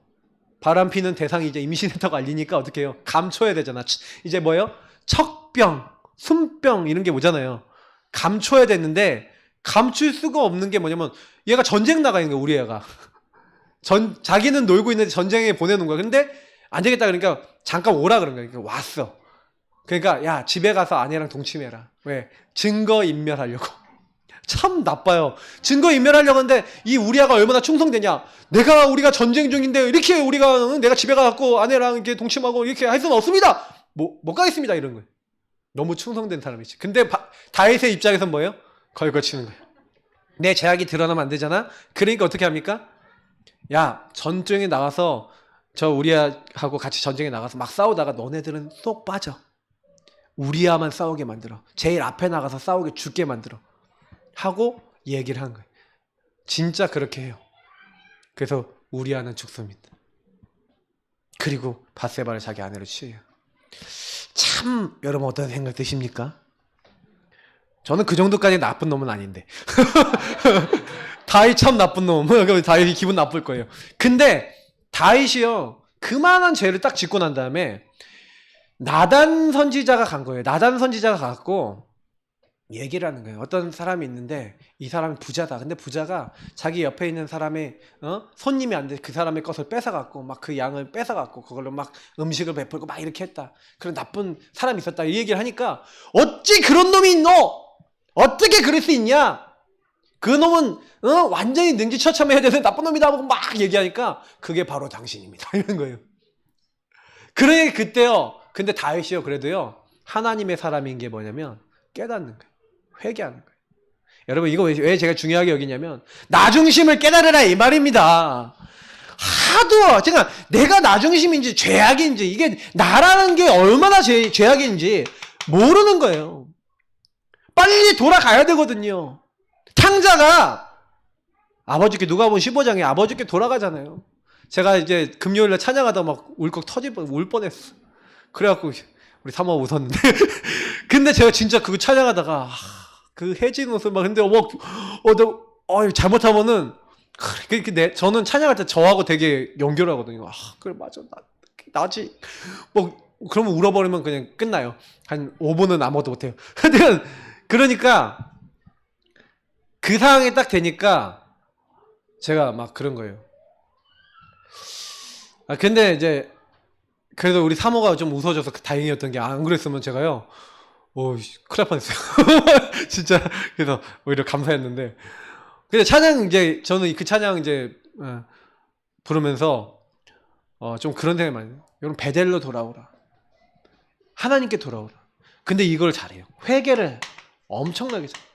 바람피는 대상이 이제 임신했다고 알리니까 어떻게 해요? 감춰야 되잖아. 이제 뭐예요? 척병, 순병 이런 게 오잖아요. 감춰야 됐는데 감출 수가 없는 게 뭐냐면 얘가 전쟁 나가 있는 거야. 우리 애가 자기는 놀고 있는데 전쟁에 보내놓은 거야. 근데 안 되겠다 그러니까 잠깐 오라 그런 거야. 그러니까 왔어. 그러니까 야 집에 가서 아내랑 동침해라. 왜? 증거 인멸하려고. 참 나빠요. 증거 인멸하려고 하는데 이 우리아가 얼마나 충성되냐. 우리가 전쟁 중인데 이렇게 내가 집에 가갖고 아내랑 이렇게 동침하고 이렇게 할 수는 없습니다. 못 가겠습니다. 이런 거예요. 너무 충성된 사람이지. 근데 다윗의 입장에서는 뭐예요? 걸거치는 거예요. 내 죄악이 드러나면 안 되잖아. 그러니까 어떻게 합니까? 야 전쟁에 나가서 저 우리아하고 같이 전쟁에 나가서 막 싸우다가 너네들은 쏙 빠져. 우리아만 싸우게 만들어. 제일 앞에 나가서 싸우게 죽게 만들어. 하고 얘기를 한 거예요. 진짜 그렇게 해요. 그래서 우리아는 죽습니다. 그리고 밧세바를 자기 아내로 취해요. 참 여러분 어떤 생각 드십니까? 저는 그 정도까지 나쁜 놈은 아닌데 다윗 참 나쁜 놈. 다윗이 기분 나쁠 거예요. 근데 다윗이요 그만한 죄를 딱 짓고 난 다음에 나단 선지자가 간 거예요. 나단 선지자가 갔고 얘기를 하는 거예요. 어떤 사람이 있는데 이 사람이 부자다. 근데 부자가 자기 옆에 있는 사람의 손님이 안 돼. 그 사람의 것을 뺏어갖고 막 그 양을 뺏어갖고 그걸로 막 음식을 베풀고 막 이렇게 했다. 그런 나쁜 사람이 있었다. 이 얘기를 하니까 어찌 그런 놈이 있노? 어떻게 그럴 수 있냐? 그 놈은 완전히 능지처참해야 되는 나쁜 놈이다 하고 막 얘기하니까 그게 바로 당신입니다. 이런 거예요. 그래 그때요. 근데 다윗이요 그래도요 하나님의 사람인 게 뭐냐면 깨닫는 거예요. 회개하는 거예요. 여러분 이거 왜 제가 중요하게 여기냐면 나 중심을 깨달으라 이 말입니다. 하도 제가 내가 나 중심인지 죄악인지 이게 나라는 게 얼마나 죄악인지 모르는 거예요. 빨리 돌아가야 되거든요. 창자가 아버지께 누가복음 15장에 아버지께 돌아가잖아요. 제가 이제 금요일날 찬양하다 막 울컥 울 뻔했어. 그래갖고 우리 사모가 웃었는데 근데 제가 진짜 그거 찬양하다가 그 해진 옷을 막 근데 잘못하면은 저는 찬양할 때 저하고 되게 연결하거든요. 그래 맞아 나지 뭐 그러면 울어버리면 그냥 끝나요. 한 5분은 아무것도 못해요. 그러니까 그 상황이 딱 되니까 제가 막 그런 거예요. 근데 이제 그래도 우리 사모가 좀 웃어줘서 다행이었던 게 안 그랬으면 제가요 큰일 날 뻔했어요. 진짜 그래서 오히려 감사했는데 근데 찬양 이제 저는 그 찬양 이제 부르면서 좀 그런 생각이 많이 해요. 여러분 베델로 돌아오라. 하나님께 돌아오라. 근데 이걸 잘해요. 회개를 엄청나게 잘해요.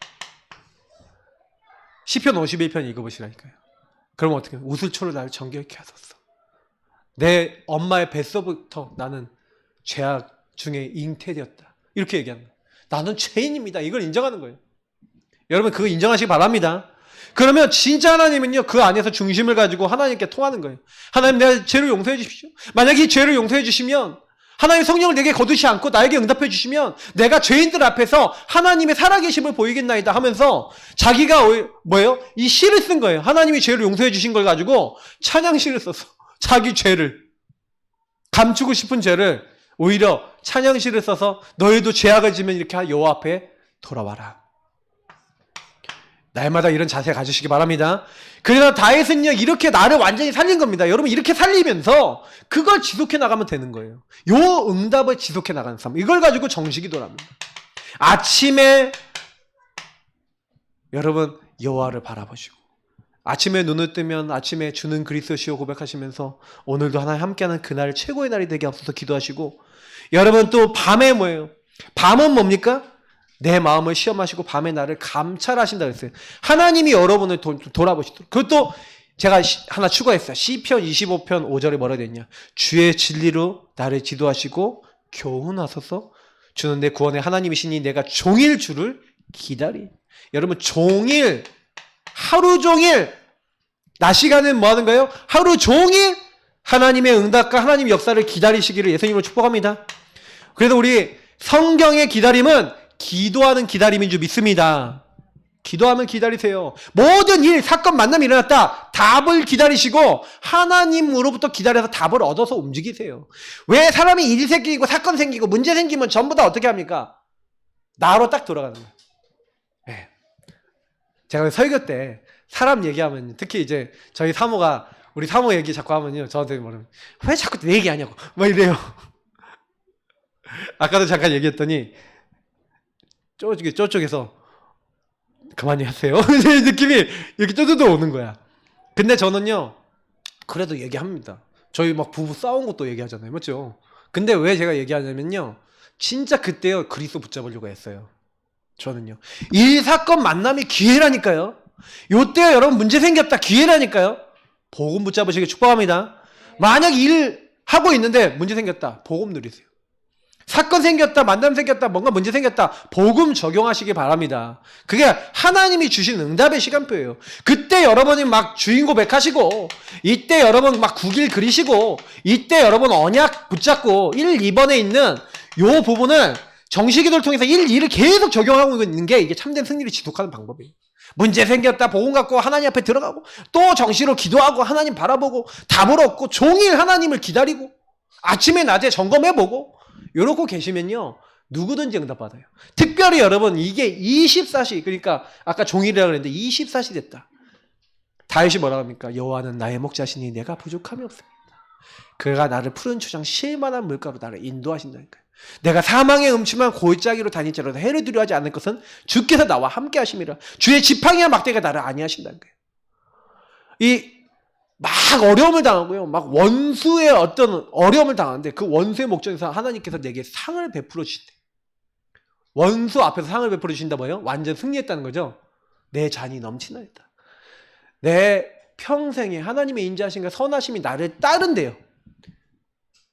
시편 51편 읽어보시라니까요. 그럼 어떻게 해요? 웃을초로 나를 정결케 하소서. 내 엄마의 뱃속부터 나는 죄악 중에 잉태되었다. 이렇게 얘기합니다. 나는 죄인입니다. 이걸 인정하는 거예요. 여러분 그거 인정하시기 바랍니다. 그러면 진짜 하나님은요 그 안에서 중심을 가지고 하나님께 통하는 거예요. 하나님 내 죄를 용서해 주십시오. 만약에 이 죄를 용서해 주시면 하나님 성령을 내게 거두시 않고 나에게 응답해 주시면 내가 죄인들 앞에서 하나님의 살아계심을 보이겠나이다 하면서 자기가 뭐예요? 이 시를 쓴 거예요. 하나님이 죄를 용서해 주신 걸 가지고 찬양시를 써서 자기 죄를 감추고 싶은 죄를 오히려 찬양시를 써서 너희도 죄악을 지면 이렇게 여호와 앞에 돌아와라. 날마다 이런 자세 가지시기 바랍니다. 그래서 다윗은요 이렇게 나를 완전히 살린 겁니다. 여러분 이렇게 살리면서 그걸 지속해 나가면 되는 거예요. 요 응답을 지속해 나가는 삶. 이걸 가지고 정식이도랍니다. 아침에 여러분 여호와를 바라보시고 아침에 눈을 뜨면 아침에 주는 그리스도시요 고백하시면서 오늘도 하나님 함께하는 그날 최고의 날이 되게 앞서서 기도하시고 여러분 또 밤에 뭐예요? 밤은 뭡니까? 내 마음을 시험하시고 밤에 나를 감찰하신다 그랬어요. 하나님이 여러분을 돌아보시도록. 그것도 제가 하나 추가했어요. 시편 25편 5절에 뭐라 되냐? 주의 진리로 나를 지도하시고 교훈하소서. 주는 내 구원의 하나님이시니 내가 종일 주를 기다리. 여러분 종일 하루 종일 낮 시간은 뭐 하는 거예요? 하루 종일 하나님의 응답과 하나님의 역사를 기다리시기를 예수님으로 축복합니다. 그래서 우리 성경의 기다림은 기도하는 기다림인 줄 믿습니다. 기도하면 기다리세요. 모든 일, 사건, 만남이 일어났다. 답을 기다리시고 하나님으로부터 기다려서 답을 얻어서 움직이세요. 왜 사람이 일이 생기고 사건 생기고 문제 생기면 전부 다 어떻게 합니까? 나로 딱 돌아가는 거예요. 네. 제가 설교 때 사람 얘기하면 특히 이제 저희 사모가 우리 사모 얘기 자꾸 하면요 저한테 뭐냐면 왜 자꾸 내 얘기하냐고 막 이래요. 아까도 잠깐 얘기했더니 저쪽에서 그만히 하세요. 느낌이 이렇게 쪼쪼쪼 오는 거야. 근데 저는요 그래도 얘기합니다. 저희 막 부부 싸운 것도 얘기하잖아요. 맞죠? 근데 왜 제가 얘기하냐면요 진짜 그때요 그리스도 붙잡으려고 했어요. 저는요 일, 사건, 만남이 기회라니까요. 요때 여러분 문제 생겼다 기회라니까요. 복음 붙잡으시길 축복합니다. 만약 일 하고 있는데 문제 생겼다 복음 누리세요. 사건 생겼다, 만남 생겼다, 뭔가 문제 생겼다, 복음 적용하시기 바랍니다. 그게 하나님이 주신 응답의 시간표예요. 그때 여러분이 막 주인 고백하시고, 이때 여러분 막 국일 그리시고, 이때 여러분 언약 붙잡고 1, 2번에 있는 요 부분을 정식기도를 통해서 1, 2를 계속 적용하고 있는 게 이게 참된 승리를 지속하는 방법이에요. 문제 생겼다, 복음 갖고 하나님 앞에 들어가고, 또 정시로 기도하고 하나님 바라보고, 답을 얻고, 종일 하나님을 기다리고, 아침에 낮에 점검해보고, 이러고 계시면요, 누구든지 응답받아요. 특별히 여러분, 이게 24시, 그러니까 아까 종일이라고 그랬는데 24시 됐다. 다윗이 뭐라고 합니까? 여호와는 나의 목자시니 내가 부족함이 없습니다. 그가 나를 푸른 초장 쉴만한 물가로 나를 인도하신다니까요. 내가 사망의 음침한 골짜기로 다닐지라도 해를 두려워하지 않을 것은 주께서 나와 함께 하심이라. 주의 지팡이와 막대가 나를 안위하신다니까요. 막 어려움을 당하고요. 막 원수의 어떤 어려움을 당하는데 그 원수의 목적에서 하나님께서 내게 상을 베풀어 주신대. 원수 앞에서 상을 베풀어 주신다 뭐예요? 완전 승리했다는 거죠. 내 잔이 넘치나이다. 내 평생에 하나님의 인자하심과 선하심이 나를 따른대요.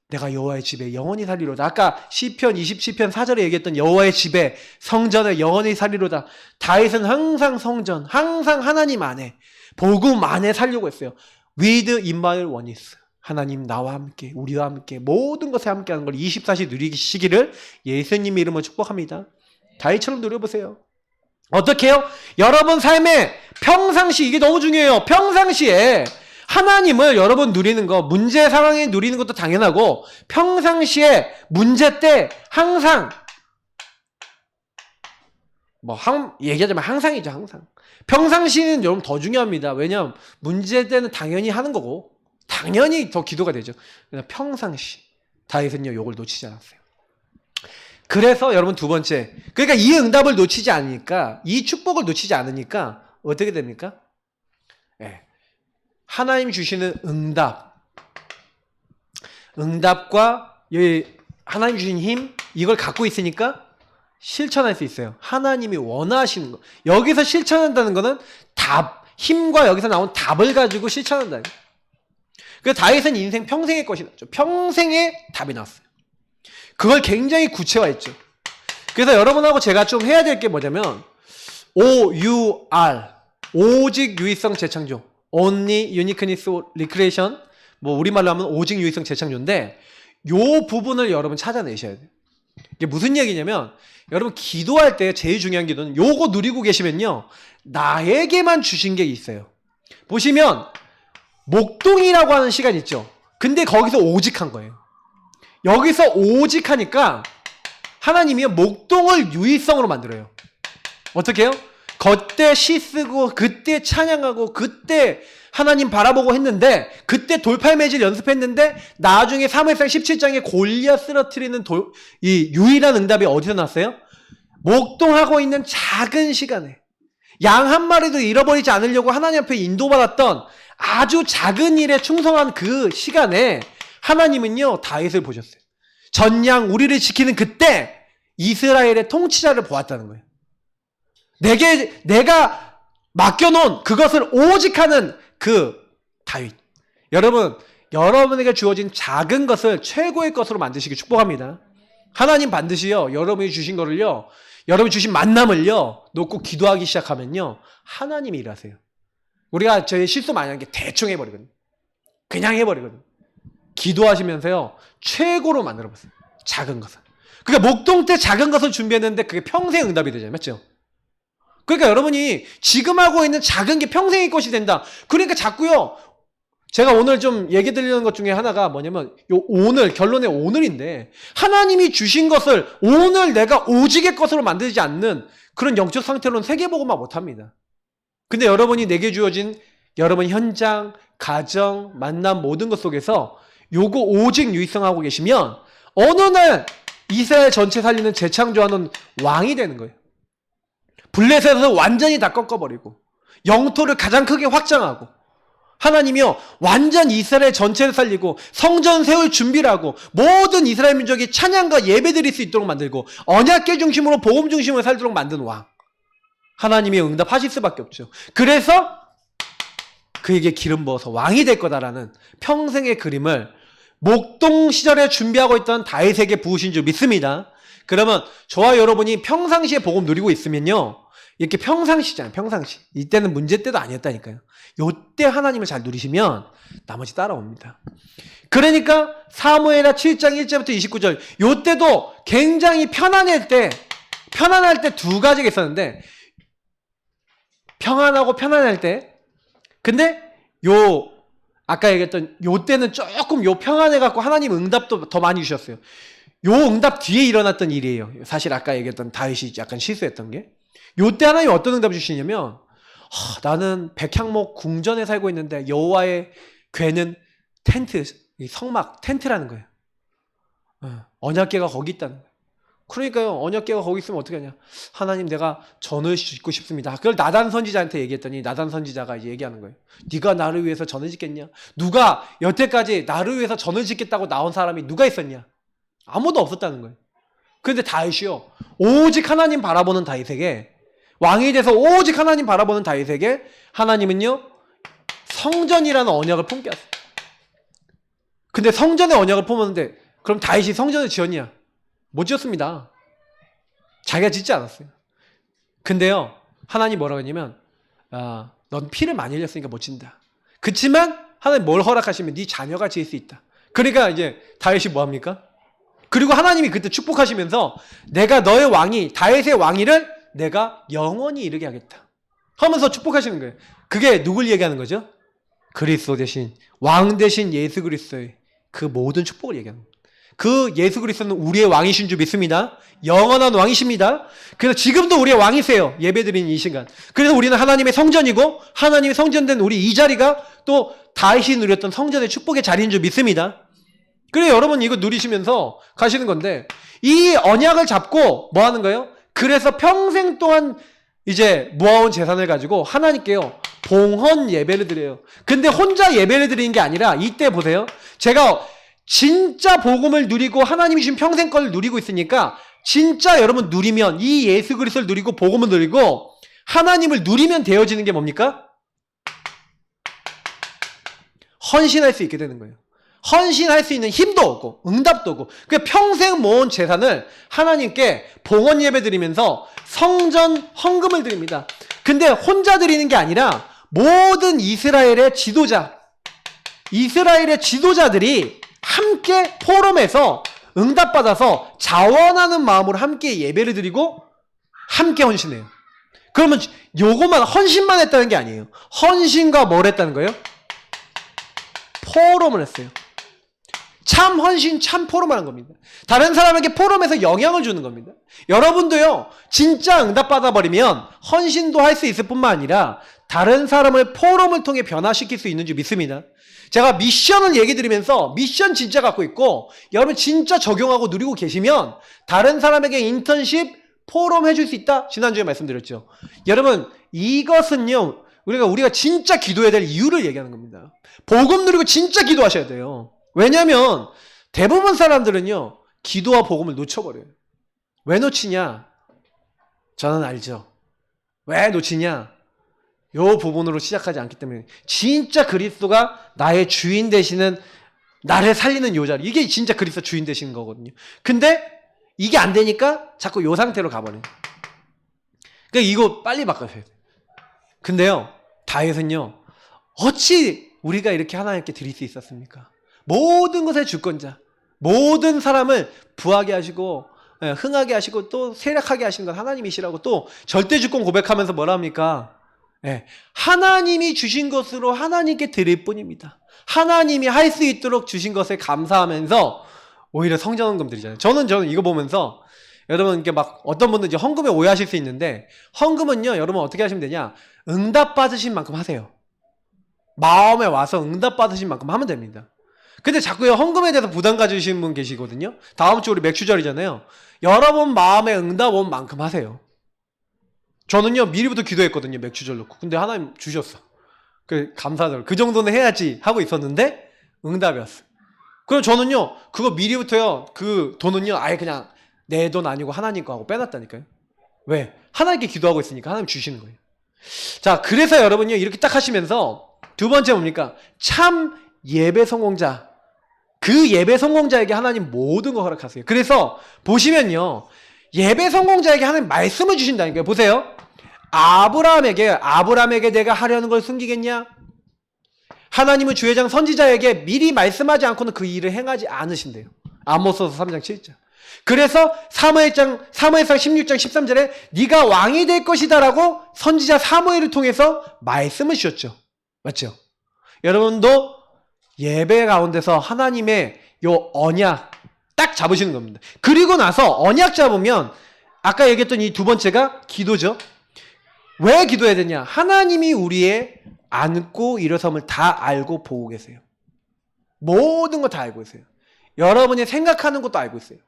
내가 여호와의 집에 영원히 살리로다. 아까 시편 27편 4절에 얘기했던 여호와의 집에 성전에 영원히 살리로다. 다윗은 항상 성전, 항상 하나님 안에, 복음 안에 살려고 했어요. With Immanuel Oneness. 하나님 나와 함께, 우리와 함께, 모든 것에 함께하는 걸 24시 누리시기를 예수님 이름으로 축복합니다. 다윗처럼 누려보세요. 어떻게 해요? 여러분 삶에 평상시, 이게 너무 중요해요. 평상시에 하나님을 여러분 누리는 거, 문제 상황에 누리는 것도 당연하고, 평상시에 문제 때 항상, 얘기하자면 항상이죠, 항상. 평상시는 여러분 더 중요합니다. 왜냐하면 문제 때는 당연히 하는 거고, 당연히 더 기도가 되죠. 그래서 평상시, 다윗은요, 요걸 놓치지 않았어요. 그래서 여러분 두 번째, 그러니까 이 응답을 놓치지 않으니까, 이 축복을 놓치지 않으니까, 어떻게 됩니까? 네. 하나님 주시는 응답과 하나님 주신 힘, 이걸 갖고 있으니까 실천할 수 있어요. 하나님이 원하시는 거. 여기서 실천한다는 거는 힘과 여기서 나온 답을 가지고 실천한다. 그래서 다윗은 인생 평생의 것이 났죠. 평생의 답이 나왔어요. 그걸 굉장히 구체화했죠. 그래서 여러분하고 제가 좀 해야 될 게 뭐냐면 OUR, 오직 유의성 재창조, Only Uniqueness Recreation, 우리말로 하면 오직 유의성 재창조인데, 요 부분을 여러분 찾아내셔야 돼요. 이게 무슨 얘기냐면, 여러분 기도할 때 제일 중요한 기도는 요거 누리고 계시면요, 나에게만 주신 게 있어요. 보시면 목동이라고 하는 시간 있죠. 근데 거기서 오직 한 거예요. 여기서 오직 하니까 하나님이 목동을 유의성으로 만들어요. 어떻게 해요? 그때 시 쓰고, 그때 찬양하고, 그때 하나님 바라보고 했는데, 그때 돌팔매질 연습했는데, 나중에 사무엘상 17장에 골리앗 쓰러뜨리는 이 유일한 응답이 어디서 났어요? 목동하고 있는 작은 시간에, 양 한 마리도 잃어버리지 않으려고 하나님 앞에 인도받았던 아주 작은 일에 충성한 그 시간에 하나님은요, 다윗을 보셨어요. 전양 우리를 지키는 그때 이스라엘의 통치자를 보았다는 거예요. 내가 맡겨놓은 그것을 오직 하는 그 다윗. 여러분, 여러분에게 주어진 작은 것을 최고의 것으로 만드시기 축복합니다. 하나님 반드시요, 여러분이 주신 거를요, 여러분이 주신 만남을요, 놓고 기도하기 시작하면요, 하나님이 일하세요. 우리가 저희 실수 많이 하는 게 대충 해버리거든요. 그냥 해버리거든요. 기도하시면서요, 최고로 만들어보세요. 작은 것을. 그러니까 목동 때 작은 것을 준비했는데 그게 평생 응답이 되잖아요. 맞죠? 그러니까 여러분이 지금 하고 있는 작은 게 평생의 것이 된다. 그러니까 자꾸요, 제가 오늘 좀 얘기 드리는 것 중에 하나가 뭐냐면, 오늘, 결론의 오늘인데, 하나님이 주신 것을 오늘 내가 오직의 것으로 만들지 않는 그런 영적 상태로는 세계보고만 못합니다. 근데 여러분이 내게 주어진 여러분 현장, 가정, 만남 모든 것 속에서 요거 오직 유의성하고 계시면 어느 날 이스라엘 전체 살리는 재창조하는 왕이 되는 거예요. 블레셋에서 완전히 다 꺾어버리고 영토를 가장 크게 확장하고, 하나님이요, 완전 이스라엘 전체를 살리고 성전 세울 준비를 하고 모든 이스라엘 민족이 찬양과 예배 드릴 수 있도록 만들고 언약궤 중심으로 복음 중심으로 살도록 만든 왕. 하나님이 응답하실 수밖에 없죠. 그래서 그에게 기름 부어서 왕이 될 거다라는 평생의 그림을 목동 시절에 준비하고 있던 다윗에게 부으신 줄 믿습니다. 그러면 저와 여러분이 평상시에 복음 누리고 있으면요, 이렇게 평상시잖아요. 평상시. 이때는 문제 때도 아니었다니까요. 요때 하나님을 잘 누리시면 나머지 따라옵니다. 그러니까 사무엘하 7장 1절부터 29절, 요때도 굉장히 편안할 때 두 가지가 있었는데, 평안하고 편안할 때, 근데 아까 얘기했던 요때는 조금 평안해갖고 하나님 응답도 더 많이 주셨어요. 요 응답 뒤에 일어났던 일이에요. 사실 아까 얘기했던 다윗이 약간 실수했던 게. 요때 하나님 어떤 응답 주시냐면, 나는 백향목 궁전에 살고 있는데 여호와의 궤는 텐트, 성막, 텐트라는 거예요. 언약궤가 거기 있다는 거예요. 그러니까요, 언약궤가 거기 있으면 어떻게 하냐. 하나님, 내가 전을 짓고 싶습니다. 그걸 나단 선지자한테 얘기했더니 나단 선지자가 이제 얘기하는 거예요. 네가 나를 위해서 전을 짓겠냐? 누가 여태까지 나를 위해서 전을 짓겠다고 나온 사람이 누가 있었냐? 아무도 없었다는 거예요. 그런데 다윗이요, 오직 하나님 바라보는 다윗에게, 왕이 돼서 오직 하나님 바라보는 다윗에게 하나님은요, 성전이라는 언약을 품게 하세요. 근데 성전의 언약을 품었는데, 그럼 다윗이 성전을 지었냐? 못 지었습니다. 자기가 짓지 않았어요. 근데요, 하나님 뭐라고 했냐면, 넌 피를 많이 흘렸으니까 못 짓는다. 그치만 하나님 뭘 허락하시면 네 자녀가 지을 수 있다. 그러니까 이제 다윗이 뭐합니까? 그리고 하나님이 그때 축복하시면서, 내가 너의 왕이, 다윗의 왕위를 내가 영원히 이르게 하겠다 하면서 축복하시는 거예요. 그게 누굴 얘기하는 거죠? 그리스도 대신, 왕 대신 예수 그리스도의 그 모든 축복을 얘기하는 거예요. 그 예수 그리스도는 우리의 왕이신 줄 믿습니다. 영원한 왕이십니다. 그래서 지금도 우리의 왕이세요. 예배드리는 이 시간. 그래서 우리는 하나님의 성전이고, 하나님의 성전된 우리 이 자리가 또 다윗이 누렸던 성전의 축복의 자리인 줄 믿습니다. 그래, 여러분 이거 누리시면서 가시는 건데, 이 언약을 잡고 뭐 하는 거예요? 그래서 평생 동안 이제 모아온 재산을 가지고 하나님께요, 봉헌 예배를 드려요. 근데 혼자 예배를 드리는 게 아니라, 이때 보세요. 제가 진짜 복음을 누리고 하나님이 주신 평생 걸 누리고 있으니까, 진짜 여러분 누리면, 이 예수 그리스도를 누리고 복음을 누리고 하나님을 누리면 되어지는 게 뭡니까? 헌신할 수 있게 되는 거예요. 헌신할 수 있는 힘도 없고 응답도 없고, 그 평생 모은 재산을 하나님께 봉헌 예배 드리면서 성전 헌금을 드립니다. 근데 혼자 드리는 게 아니라 모든 이스라엘의 지도자들이 함께 포럼에서 응답받아서 자원하는 마음으로 함께 예배를 드리고 함께 헌신해요. 그러면 요것만, 헌신만 했다는 게 아니에요. 헌신과 뭘 했다는 거예요? 포럼을 했어요. 참 헌신, 참 포럼을 한 겁니다. 다른 사람에게 포럼에서 영향을 주는 겁니다. 여러분도요, 진짜 응답받아버리면 헌신도 할 수 있을 뿐만 아니라 다른 사람을 포럼을 통해 변화시킬 수 있는 줄 믿습니다. 제가 미션을 얘기 드리면서 미션 진짜 갖고 있고, 여러분 진짜 적용하고 누리고 계시면 다른 사람에게 인턴십, 포럼 해줄 수 있다? 지난주에 말씀드렸죠. 여러분, 이것은요, 우리가 진짜 기도해야 될 이유를 얘기하는 겁니다. 복음 누리고 진짜 기도하셔야 돼요. 왜냐면 대부분 사람들은요, 기도와 복음을 놓쳐버려요. 왜 놓치냐? 저는 알죠. 왜 놓치냐? 요 부분으로 시작하지 않기 때문에. 진짜 그리스도가 나의 주인 되시는, 나를 살리는 요 자리, 이게 진짜 그리스도 주인 되시는 거거든요. 근데 이게 안 되니까 자꾸 요 상태로 가버려요. 그러니까 이거 빨리 바꿔야 돼요. 근데요, 다윗은요, 어찌 우리가 이렇게 하나님께 드릴 수 있었습니까? 모든 것의 주권자, 모든 사람을 부하게 하시고 흥하게 하시고 또 세력하게 하시는 건 하나님이시라고, 또 절대주권 고백하면서 뭐라 합니까? 하나님이 주신 것으로 하나님께 드릴 뿐입니다. 하나님이 할 수 있도록 주신 것에 감사하면서 오히려 성전헌금 드리잖아요. 저는 이거 보면서, 여러분 이렇게 막 어떤 분들 이제 헌금에 오해하실 수 있는데, 헌금은요, 여러분 어떻게 하시면 되냐? 응답 받으신 만큼 하세요. 마음에 와서 응답 받으신 만큼 하면 됩니다. 근데 자꾸요, 헌금에 대해서 부담 가지시는 분 계시거든요. 다음 주 우리 맥주절이잖아요. 여러분 마음에 응답 온 만큼 하세요. 저는요, 미리부터 기도했거든요, 맥주절 놓고. 근데 하나님 주셨어. 감사하더라고요. 그 정도는 해야지 하고 있었는데 응답이 왔어. 그럼 저는요, 그거 미리부터요, 그 돈은요, 아예 그냥 내 돈 아니고 하나님 거 하고 빼놨다니까요. 왜? 하나님께 기도하고 있으니까 하나님 주시는 거예요. 자, 그래서 여러분요, 이렇게 딱 하시면서 두 번째 뭡니까? 참 예배 성공자. 그 예배 성공자에게 하나님 모든 걸 허락하세요. 그래서 보시면요, 예배 성공자에게 하나님 말씀을 주신다니까요. 보세요. 아브라함에게 내가 하려는 걸 숨기겠냐? 하나님은 주회장 선지자에게 미리 말씀하지 않고는 그 일을 행하지 않으신대요. 아모스서 3장 7절. 그래서 사무엘상 16장 13절에 네가 왕이 될 것이다 라고 선지자 사무엘을 통해서 말씀을 주셨죠. 맞죠? 여러분도 예배 가운데서 하나님의 요 언약 딱 잡으시는 겁니다. 그리고 나서 언약 잡으면 아까 얘기했던 이 두 번째가 기도죠. 왜 기도해야 되냐? 하나님이 우리의 앉고 일어섬을 다 알고 보고 계세요. 모든 거 다 알고 있어요. 여러분이 생각하는 것도 알고 있어요.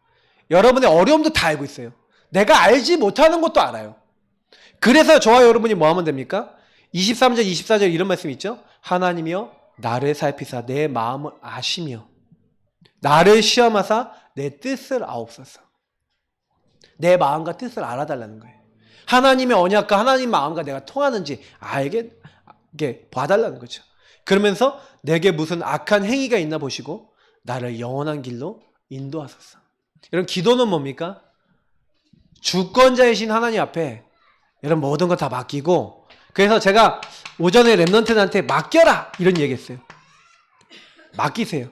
여러분의 어려움도 다 알고 있어요. 내가 알지 못하는 것도 알아요. 그래서 저와 여러분이 뭐 하면 됩니까? 23절, 24절 이런 말씀이 있죠. 하나님이여 나를 살피사 내 마음을 아시며 나를 시험하사 내 뜻을 아옵소서. 내 마음과 뜻을 알아달라는 거예요. 하나님의 언약과 하나님 마음과 내가 통하는지 알게 봐달라는 거죠. 그러면서 내게 무슨 악한 행위가 있나 보시고 나를 영원한 길로 인도하소서. 여러분 기도는 뭡니까? 주권자이신 하나님 앞에 여러분 모든 거 다 맡기고, 그래서 제가 오전에 랩런트들한테 맡겨라 이런 얘기했어요. 맡기세요.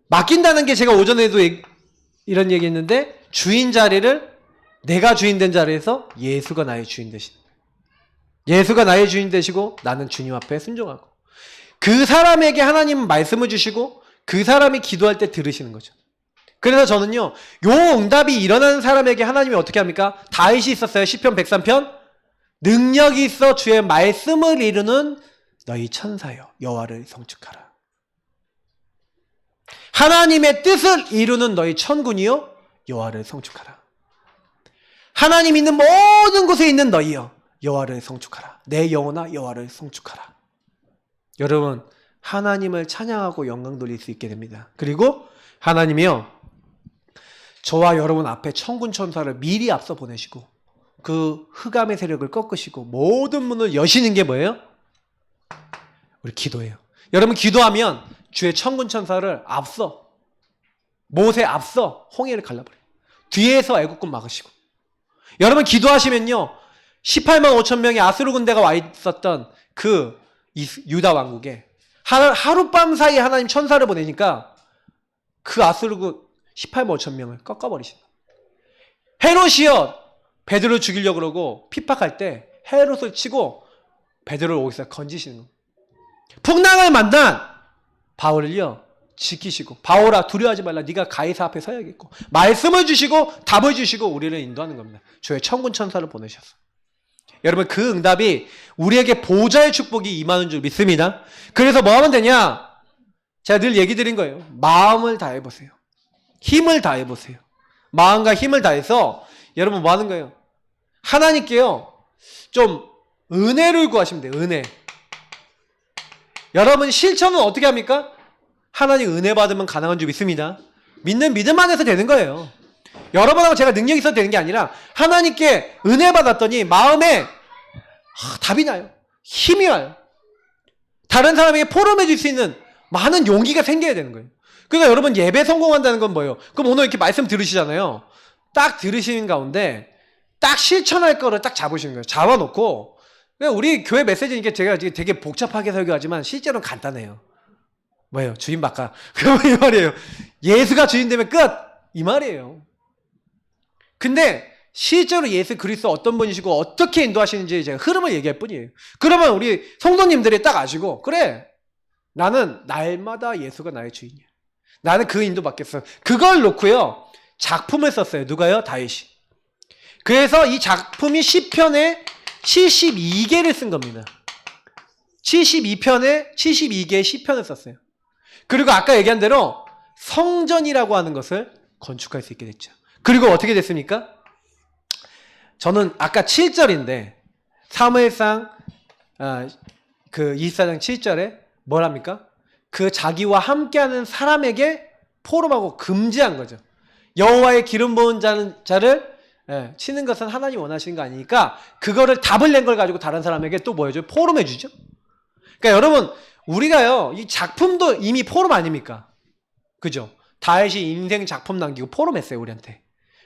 맡긴다는 게 제가 오전에도 이런 얘기했는데, 주인 자리를 내가 주인 된 자리에서 예수가 나의 주인 되신, 예수가 나의 주인 되시고 나는 주님 앞에 순종하고, 그 사람에게 하나님은 말씀을 주시고 그 사람이 기도할 때 들으시는 거죠. 그래서 저는요, 요 응답이 일어나는 사람에게 하나님이 어떻게 합니까? 다윗이 있었어요. 시편 103편. 능력이 있어 주의 말씀을 이루는 너희 천사여 여호와를 성축하라. 하나님의 뜻을 이루는 너희 천군이여 여호와를 성축하라. 하나님 있는 모든 곳에 있는 너희여 여호와를 성축하라. 내 영혼아 여호와를 성축하라. 여러분 하나님을 찬양하고 영광 돌릴 수 있게 됩니다. 그리고 하나님이요, 저와 여러분 앞에 천군 천사를 미리 앞서 보내시고 그 흑암의 세력을 꺾으시고 모든 문을 여시는 게 뭐예요? 우리 기도예요. 여러분 기도하면 주의 천군 천사를 앞서, 못에 앞서 홍해를 갈라버려요. 뒤에서 애국군 막으시고. 여러분 기도하시면요, 18만 5천 명의 아수르 군대가 와 있었던 그 유다 왕국에 하룻밤 사이에 하나님 천사를 보내니까 그 아수르 군 18만 5천 명을 꺾어버리신다. 헤롯이요, 베드로를 죽이려고 그러고 핍박할 때 헤롯을 치고 베드로를 오기서 건지시는 겁니다. 풍랑을 만난 바울을요 지키시고, 바울아 두려워하지 말라, 네가 가이사 앞에 서야겠고, 말씀을 주시고 답을 주시고 우리를 인도하는 겁니다. 주의 천군 천사를 보내셔서. 여러분 그 응답이 우리에게 보좌의 축복이 임하는 줄 믿습니다. 그래서 뭐 하면 되냐? 제가 늘 얘기 드린 거예요. 마음을 다해보세요. 힘을 다해보세요. 마음과 힘을 다해서 여러분 뭐 하는 거예요? 하나님께요 좀 은혜를 구하시면 돼요. 은혜. 여러분 실천은 어떻게 합니까? 하나님 은혜 받으면 가능한 줄 믿습니다. 믿는 믿음 안에서 되는 거예요. 여러분하고 제가 능력이 있어도 되는 게 아니라 하나님께 은혜 받았더니 마음에 답이 나요. 힘이 와요. 다른 사람에게 포럼해 줄 수 있는 많은 용기가 생겨야 되는 거예요. 그러니까 여러분 예배 성공한다는 건 뭐예요? 그럼 오늘 이렇게 말씀 들으시잖아요. 딱 들으시는 가운데 딱 실천할 거를 딱 잡으시는 거예요. 잡아놓고, 우리 교회 메시지니까 제가 되게 복잡하게 설교하지만 실제로는 간단해요. 뭐예요? 주인 바꿔. 그러면 이 말이에요. 예수가 주인 되면 끝! 이 말이에요. 근데 실제로 예수 그리스도 어떤 분이시고 어떻게 인도하시는지 제가 흐름을 얘기할 뿐이에요. 그러면 우리 성도님들이 딱 아시고, 그래, 나는 날마다 예수가 나의 주인이야. 나는 그 인도 받겠어. 그걸 놓고요 작품을 썼어요. 누가요? 다윗이. 그래서 이 작품이 시편에 72개를 쓴 겁니다. 72편에 72개의 시편을 썼어요. 그리고 아까 얘기한 대로 성전이라고 하는 것을 건축할 수 있게 됐죠. 그리고 어떻게 됐습니까? 저는 아까 7절인데 사무엘상 그 24장 7절에 뭘 합니까? 그 자기와 함께하는 사람에게 포럼하고 금지한 거죠. 여호와의 기름 부은 자를 치는 것은 하나님 원하시는 거 아니니까 그거를 답을 낸 걸 가지고 다른 사람에게 또 뭐 해줘요? 포럼해 주죠. 그러니까 여러분 우리가요 이 작품도 이미 포럼 아닙니까? 그죠? 다윗이 인생 작품 남기고 포럼했어요, 우리한테.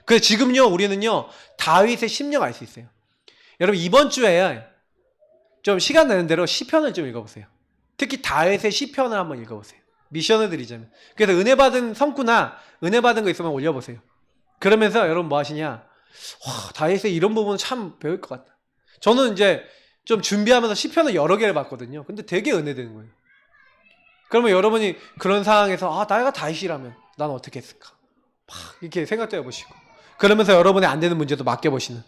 그래서 지금요, 우리는요, 다윗의 심령 알 수 있어요. 여러분, 이번 주에 좀 시간 나는 대로 시편을 좀 읽어보세요. 특히 다윗의 시편을 한번 읽어보세요. 미션을 드리자면. 그래서 은혜 받은 성구나 은혜 받은 거 있으면 올려보세요. 그러면서 여러분 뭐 하시냐? 와, 다윗의 이런 부분은 참 배울 것 같다. 저는 이제 좀 준비하면서 시편을 여러 개를 봤거든요. 근데 되게 은혜되는 거예요. 그러면 여러분이 그런 상황에서 내가 다윗이라면 난 어떻게 했을까? 막 이렇게 생각도 해보시고, 그러면서 여러분의 안 되는 문제도 맡겨보시는.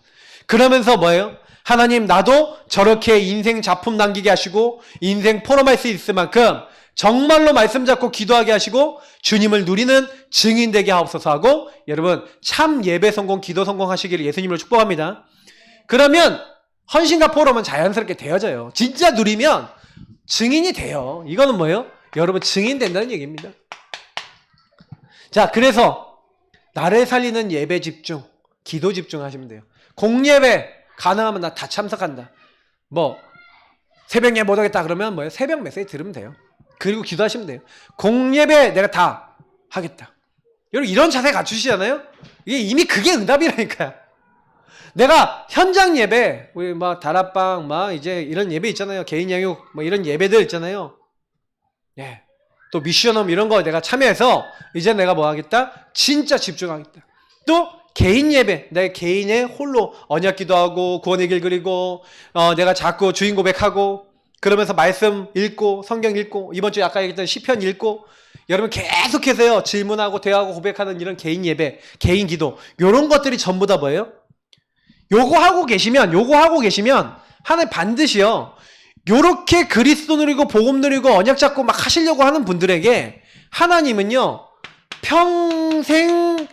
그러면서 뭐예요? 하나님, 나도 저렇게 인생 작품 남기게 하시고 인생 포럼할 수 있을 만큼 정말로 말씀 잡고 기도하게 하시고 주님을 누리는 증인 되게 하옵소서 하고, 여러분 참 예배 성공, 기도 성공하시기를 예수님으로 축복합니다. 그러면 헌신과 포럼은 자연스럽게 되어져요. 진짜 누리면 증인이 돼요. 이거는 뭐예요? 여러분 증인 된다는 얘기입니다. 자, 그래서 나를 살리는 예배 집중, 기도 집중하시면 돼요. 공예배 가능하면 나 다 참석한다. 뭐 새벽 예배 못하겠다 그러면 뭐예요? 새벽 메시지 들으면 돼요. 그리고 기도하시면 돼요. 공예배 내가 다 하겠다. 여러분 이런 자세 갖추시잖아요? 이게 이미 그게 응답이라니까요. 내가 현장 예배, 우리 막 다락방, 막 이제 이런 예배 있잖아요. 개인 양육, 뭐 이런 예배들 있잖아요. 예. 또 미션홈 이런 거 내가 참여해서 이제 내가 뭐 하겠다? 진짜 집중하겠다. 또 개인 예배, 내 개인의 홀로 언약 기도하고 구원의 길 그리고 내가 자꾸 주인 고백하고 그러면서 말씀 읽고 성경 읽고 이번 주에 아까 얘기했던 시편 읽고 여러분 계속해서요 질문하고 대화하고 고백하는 이런 개인 예배, 개인 기도 이런 것들이 전부 다 뭐예요? 요거 하고 계시면 하나님 반드시요 요렇게 그리스도 누리고 복음 누리고 언약 잡고 막 하시려고 하는 분들에게 하나님은요 평생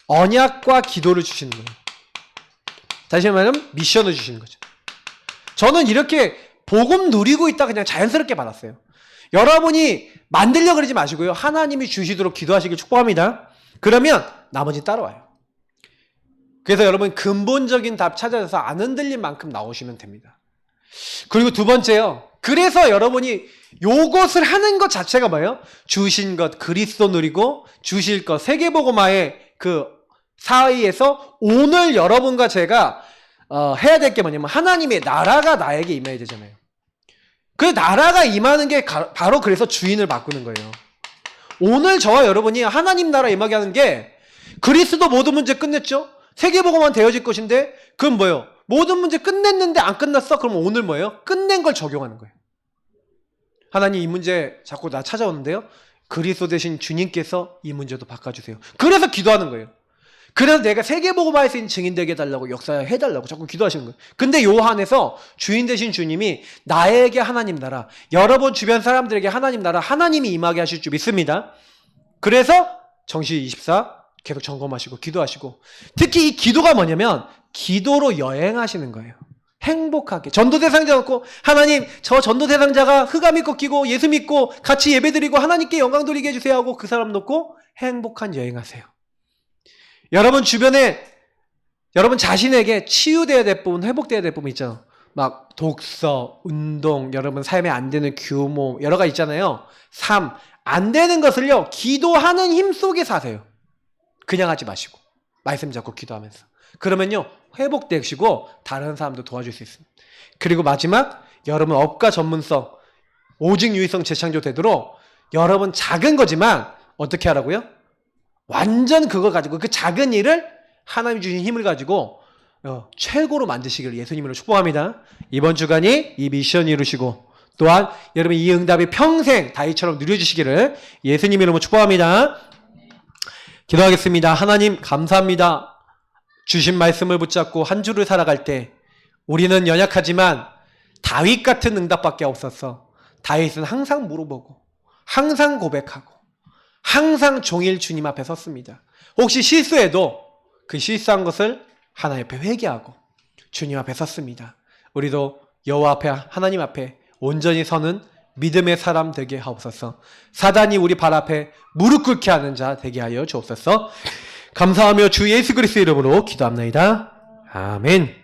언약과 기도를 주시는 거예요. 다시 말하면 미션을 주시는 거죠. 저는 이렇게 복음 누리고 있다 그냥 자연스럽게 받았어요. 여러분이 만들려고 그러지 마시고요. 하나님이 주시도록 기도하시길 축복합니다. 그러면 나머지 따라와요. 그래서 여러분 근본적인 답 찾아서 안 흔들린 만큼 나오시면 됩니다. 그리고 두 번째요. 그래서 여러분이 요것을 하는 것 자체가 뭐예요? 주신 것 그리스도 누리고 주실 것 세계복음화의 그 사이에서 오늘 여러분과 제가 해야 될 게 뭐냐면 하나님의 나라가 나에게 임해야 되잖아요. 그 나라가 임하는 게 바로 그래서 주인을 바꾸는 거예요. 오늘 저와 여러분이 하나님 나라 임하게 하는 게 그리스도 모든 문제 끝냈죠? 세계복음만 되어질 것인데 그건 뭐예요? 모든 문제 끝냈는데 안 끝났어? 그럼 오늘 뭐예요? 끝낸 걸 적용하는 거예요. 하나님 이 문제 자꾸 나 찾아오는데요. 그리스도 대신 주님께서 이 문제도 바꿔주세요. 그래서 기도하는 거예요. 그래서 내가 세계복음화할 수 있는 증인 되게 해달라고 역사해달라고 자꾸 기도하시는 거예요. 근데 요 안에서 주인 되신 주님이 나에게 하나님 나라, 여러분 주변 사람들에게 하나님 나라, 하나님이 임하게 하실 줄 믿습니다. 그래서 정시24 계속 점검하시고 기도하시고 특히 이 기도가 뭐냐면 기도로 여행하시는 거예요. 행복하게. 전도 대상자 놓고 하나님 저 전도 대상자가 흑암이 꺾이고 예수 믿고 같이 예배드리고 하나님께 영광 돌리게 해주세요 하고 그 사람 놓고 행복한 여행하세요. 여러분 주변에 여러분 자신에게 치유돼야 될 부분, 회복돼야 될 부분 있잖아요. 막 독서, 운동, 여러분 삶에 안 되는 규모 여러 가지 있잖아요. 삶 안 되는 것을요 기도하는 힘 속에 사세요. 그냥 하지 마시고 말씀 잡고 기도하면서 그러면요 회복되시고 다른 사람도 도와줄 수 있습니다. 그리고 마지막 여러분 업과 전문성 오직 유의성 재창조 되도록 여러분 작은 거지만 어떻게 하라고요? 완전 그거 가지고 그 작은 일을 하나님 주신 힘을 가지고 최고로 만드시기를 예수님으로 축복합니다. 이번 주간이 이 미션 이루시고 또한 여러분 이 응답이 평생 다윗처럼 누려주시기를 예수님 이름으로 축복합니다. 기도하겠습니다. 하나님 감사합니다. 주신 말씀을 붙잡고 한 주를 살아갈 때 우리는 연약하지만 다윗 같은 응답밖에 없었어. 다윗은 항상 물어보고 항상 고백하고 항상 종일 주님 앞에 섰습니다. 혹시 실수해도 그 실수한 것을 하나님 앞에 회개하고 주님 앞에 섰습니다. 우리도 여호와 앞에 하나님 앞에 온전히 서는 믿음의 사람 되게 하옵소서. 사단이 우리 발 앞에 무릎 꿇게 하는 자 되게 하여 주옵소서. 감사하며 주 예수 그리스도 이름으로 기도합나이다. 아멘.